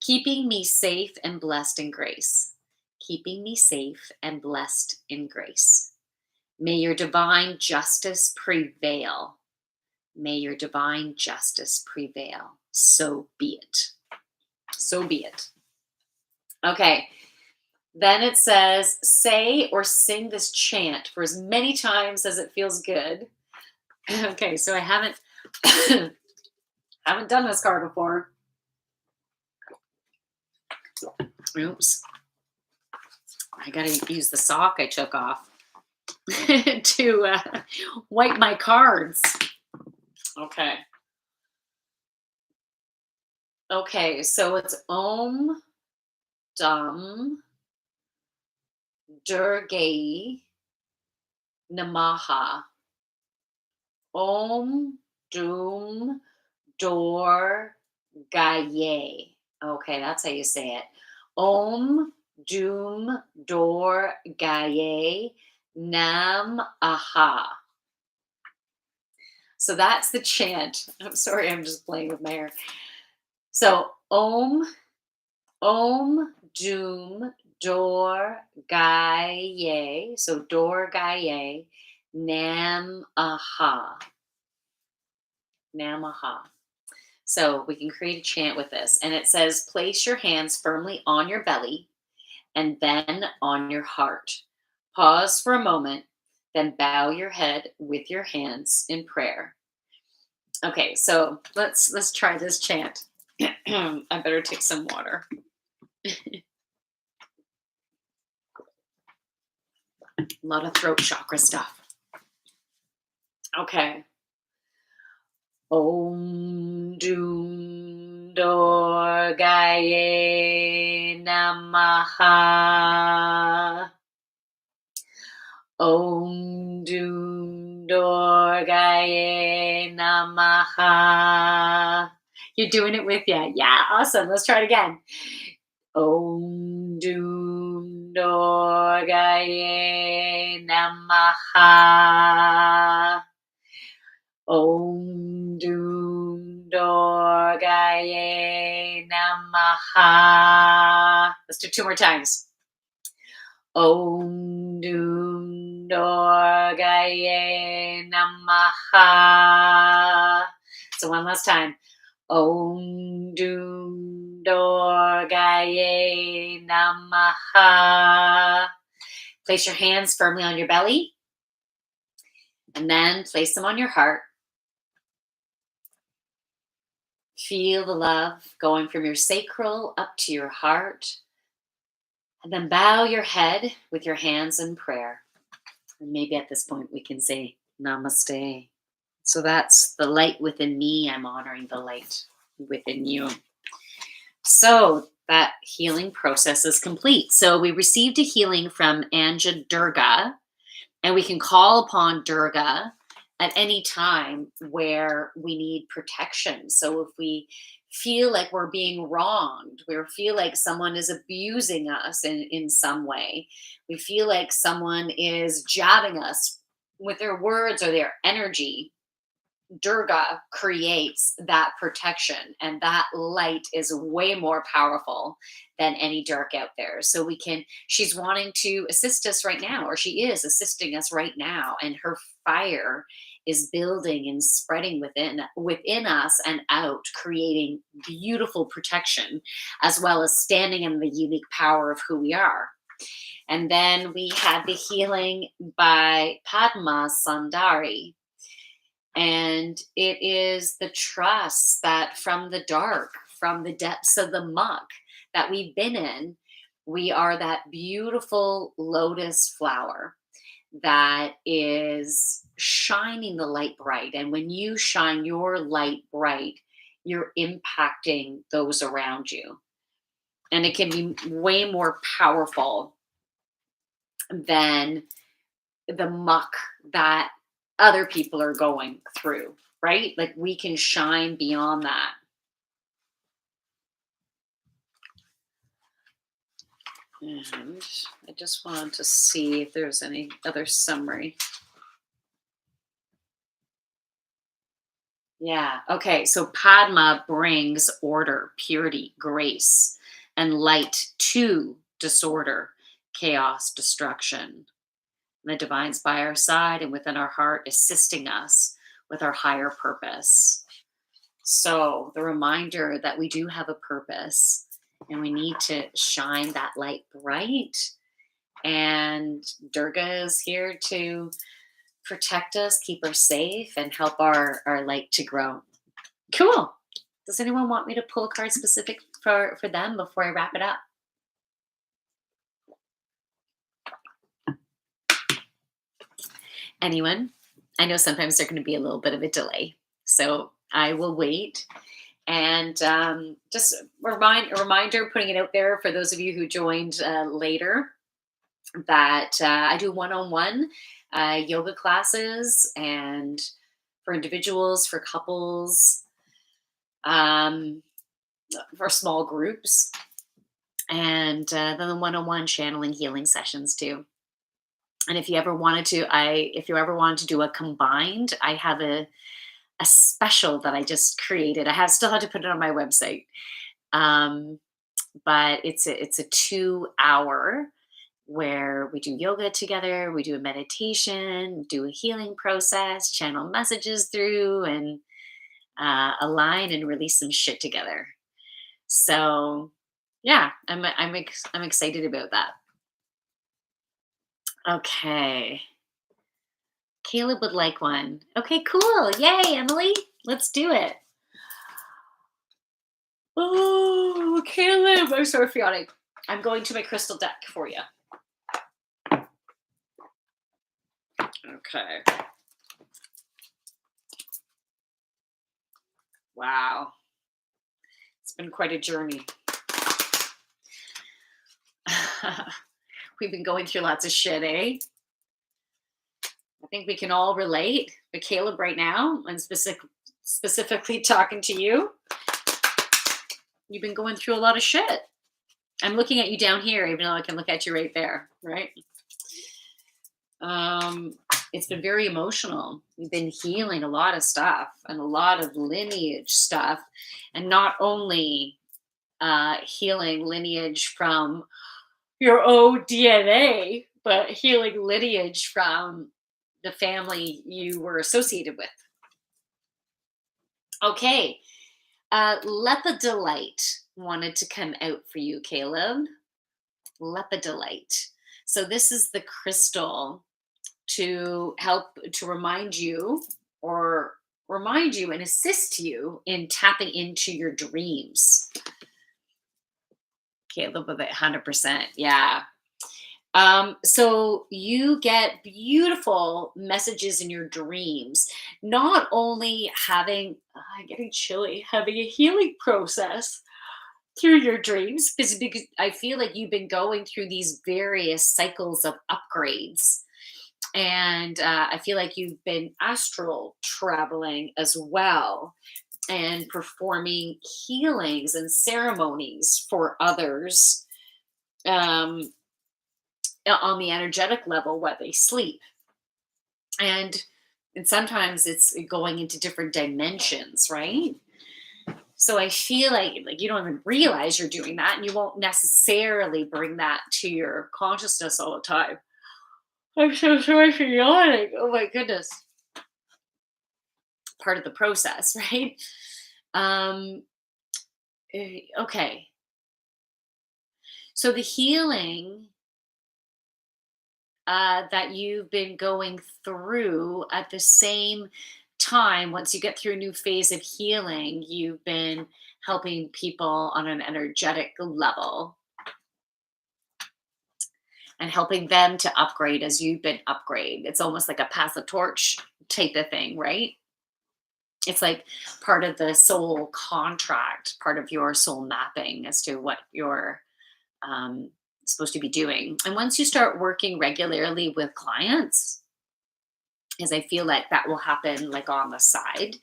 keeping me safe and blessed in grace. Keeping me safe and blessed in grace. May your divine justice prevail. May your divine justice prevail. So be it. So be it. Okay. Then it says, say or sing this chant for as many times as it feels good. Okay, so I haven't haven't done this card before. Oops. I gotta use the sock I took off to wipe my cards. Okay. Okay, so it's Om Dum Durgai Namaha. Om Dum Dor Gaye. Okay, that's how you say it. Om Dum Dor Gaye Nam Aha. So that's the chant. I'm sorry, I'm just playing with my hair. So Om Doom Dor Gaye. So Dor Gaye Nam Aha. Nam Aha. So we can create a chant with this. And it says, place your hands firmly on your belly and then on your heart. Pause for a moment, then bow your head with your hands in prayer. Okay, so let's try this chant. I better take some water. A lot of throat chakra stuff. Okay. Om Doom Dor Gaye Namaha. Om Doom Dor Gaye Namaha. You're doing it with you. Yeah, awesome. Let's try it again. Om Doom Dor Gaye Namaha. Om Doom Dor Gaye Namaha. Let's do 2 more times. Om Doom Dor Gaye Namaha. So one last time. Om Doom Dor Gaye Namaha. Place your hands firmly on your belly. And then place them on your heart. Feel the love going from your sacral up to your heart. And then bow your head with your hands in prayer. And maybe at this point we can say namaste. So that's the light within me. I'm honoring the light within you. So that healing process is complete. So we received a healing from Anja Durga, and we can call upon Durga at any time where we need protection. So if we feel like we're being wronged, we feel like someone is abusing us in some way, we feel like someone is jabbing us with their words or their energy, Durga creates that protection, and that light is way more powerful than any dark out there. So she's wanting to assist us right now, or she is assisting us right now, and her fire is building and spreading within us and out, creating beautiful protection, as well as standing in the unique power of who we are. And then we had the healing by Padma Sundari, and it is the trust that from the dark, from the depths of the muck that we've been in, we are that beautiful lotus flower that is shining the light bright. And when you shine your light bright, you're impacting those around you. And it can be way more powerful than the muck that other people are going through, right? Like we can shine beyond that. And I just wanted to see if there's any other summary. Yeah. Okay. So Padma brings order, purity, grace, and light to disorder, chaos, destruction. The divine's by our side and within our heart, assisting us with our higher purpose. So, the reminder that we do have a purpose and we need to shine that light bright. And Durga is here to protect us, keep us safe, and help our light to grow. Cool. Does anyone want me to pull a card specific for them before I wrap it up? Anyone? I know sometimes there's going to be a little bit of a delay, so I will wait. And just a reminder, putting it out there for those of you who joined later, that I do one-on-one yoga classes, and for individuals, for couples, um, for small groups, and then the one-on-one channeling healing sessions too. And if you ever wanted to do a combined, I have a special that I just created. Still have to put it on my website. Um, but it's a 2 hour where we do yoga together, we do a meditation, do a healing process, channel messages through, and align and release some shit together. So yeah, I'm excited about that. Okay. Caleb would like one. Okay, cool. Yay, Emily. Let's do it. Oh, Caleb. I'm so chaotic. I'm going to my crystal deck for you. Okay. Wow. It's been quite a journey. We've been going through lots of shit, eh? I think we can all relate. But Caleb, right now, and specifically talking to you, you've been going through a lot of shit. I'm looking at you down here, even though I can look at you right there, right? It's been very emotional. You've been healing a lot of stuff and a lot of lineage stuff, and not only healing lineage from your own DNA, but healing lineage from the family you were associated with. Okay. Lepidolite wanted to come out for you, Caleb. Lepidolite. So this is the crystal to help to remind you and assist you in tapping into your dreams. Caleb with it 100%. Yeah. So you get beautiful messages in your dreams, not only having, getting chilly, having a healing process through your dreams, because I feel like you've been going through these various cycles of upgrades. And I feel like you've been astral traveling as well, and performing healings and ceremonies for others. On the energetic level while they sleep. And And sometimes it's going into different dimensions, right? So I feel like you don't even realize you're doing that, and you won't necessarily bring that to your consciousness all the time. I'm so sorry for yawning. Oh my goodness. Part of the process, right? Um, okay. So the healing that you've been going through at the same time, once you get through a new phase of healing, you've been helping people on an energetic level and helping them to upgrade as you've been upgrade. It's almost like a pass the torch type of thing, right? It's like part of the soul contract, part of your soul mapping as to what you're um, supposed to be doing. And once you start working regularly with clients, is I feel like that will happen like on the side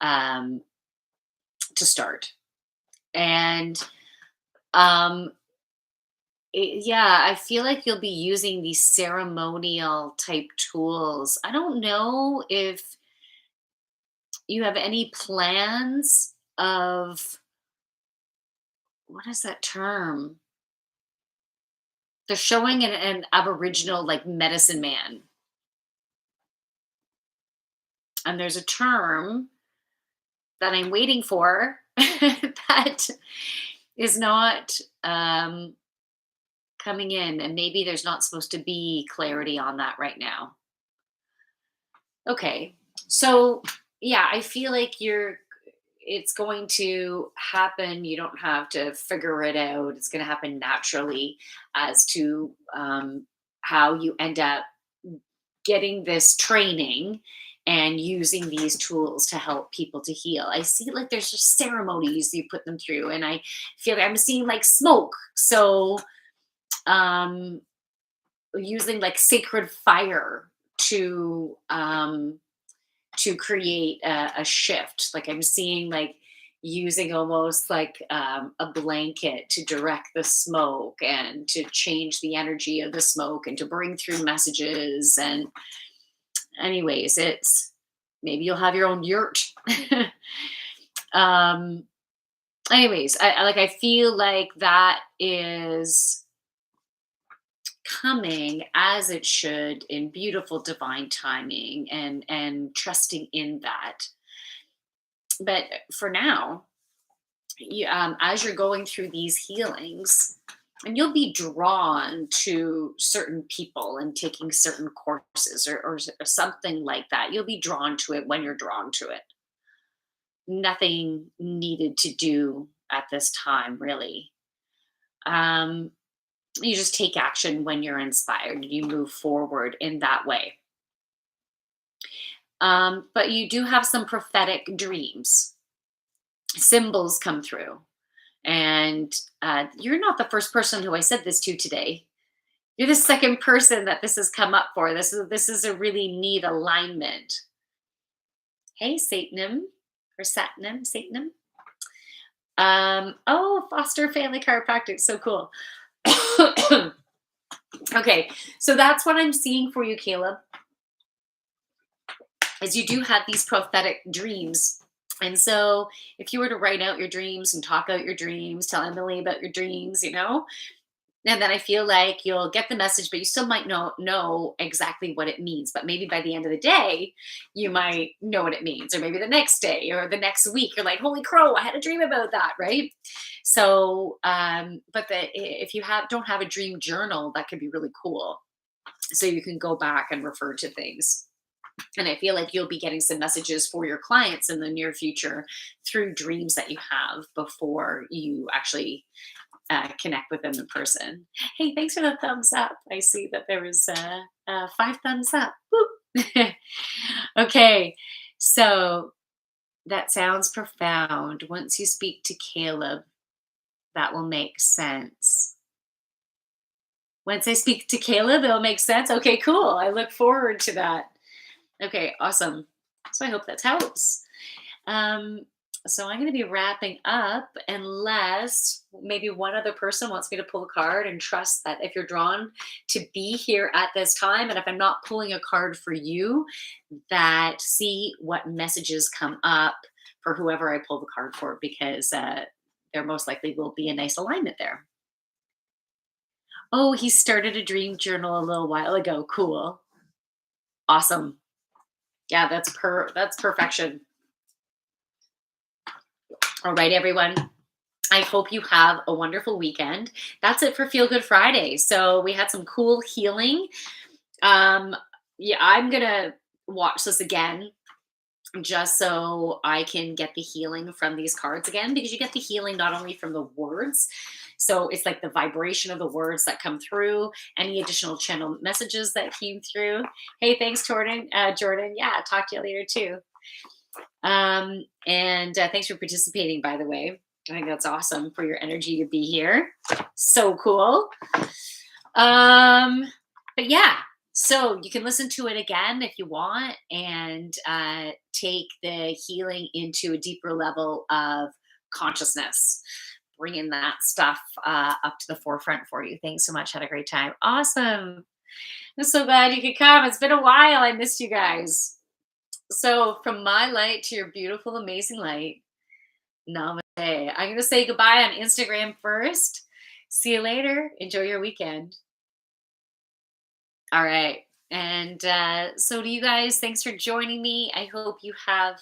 um, to start. And um, yeah, I feel like you'll be using these ceremonial type tools. I don't know if you have any plans of what is that term? They're showing an Aboriginal like medicine man, and there's a term that I'm waiting for that is not coming in, and maybe there's not supposed to be clarity on that right now. Okay, so yeah, I feel like it's going to happen. You don't have to figure it out. It's going to happen naturally as to how you end up getting this training and using these tools to help people to heal. I see like there's just ceremonies you put them through, and I feel like I'm seeing like smoke. So um using like sacred fire to create a shift. Like I'm seeing like using almost like a blanket to direct the smoke and to change the energy of the smoke and to bring through messages. And anyways, it's maybe you'll have your own yurt. um anyways, I feel like that is coming as it should in beautiful divine timing, and trusting in that. But for now, as you're going through these healings, and you'll be drawn to certain people and taking certain courses, or something like that. You'll be drawn to it when you're drawn to it. Nothing needed to do at this time, really. Um, you just take action when you're inspired. You move forward in that way. But you do have some prophetic dreams. Symbols come through. And you're not the first person who I said this to today. You're the second person that this has come up for. This is a really neat alignment. Hey, Satanim or Satanum, Satanim. Oh, Foster Family Chiropractic, so cool. Okay, so that's what I'm seeing for you, Caleb. Is you do have these prophetic dreams. And so if you were to write out your dreams and talk out your dreams, tell Emily about your dreams, and then I feel like you'll get the message, but you still might not know exactly what it means. But maybe by the end of the day, you might know what it means. Or maybe the next day or the next week, you're like, holy crow, I had a dream about that, right? So, but if you don't have a dream journal, that could be really cool. So you can go back and refer to things. And I feel like you'll be getting some messages for your clients in the near future through dreams that you have before you actually connect with them in person. Hey, thanks for the thumbs up. I see that there was 5 thumbs up. Woo. Okay, so that sounds profound. Once you speak to Caleb, that will make sense. Once I speak to Caleb, it'll make sense. Okay, cool. I look forward to that. Okay, awesome. So I hope that helps. Um, So I'm going to be wrapping up unless maybe one other person wants me to pull a card and trust that if you're drawn to be here at this time, and if I'm not pulling a card for you, that see what messages come up for whoever I pull the card for, because there most likely will be a nice alignment there. Oh, he started a dream journal a little while ago. Cool. Awesome. Yeah, that's perfection. All right, everyone. I hope you have a wonderful weekend. That's it for Feel Good Friday. So we had some cool healing. Um, yeah, I'm gonna watch this again just so I can get the healing from these cards again, because you get the healing not only from the words, so it's like the vibration of the words that come through, any additional channel messages that came through. Hey, thanks, Jordan. Jordan, yeah, talk to you later too. And thanks for participating, by the way. I think that's awesome for your energy to be here. So cool. Um, but yeah, so you can listen to it again if you want, and take the healing into a deeper level of consciousness, bringing that stuff up to the forefront for you. Thanks so much. Had a great time. Awesome. I'm so glad you could come. It's been a while. I missed you guys. So, from my light to your beautiful, amazing light, namaste. I'm going to say goodbye on Instagram first. See you later. Enjoy your weekend. All right. And so, to you guys, thanks for joining me. I hope you have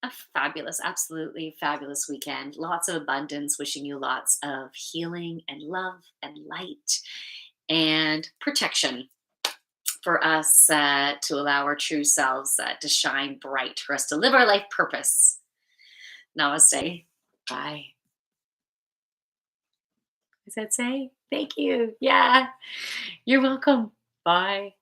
a fabulous, absolutely fabulous weekend. Lots of abundance. Wishing you lots of healing and love and light and protection for us to allow our true selves to shine bright, for us to live our life purpose. Namaste. Bye. Does that say? Thank you. Yeah. You're welcome. Bye.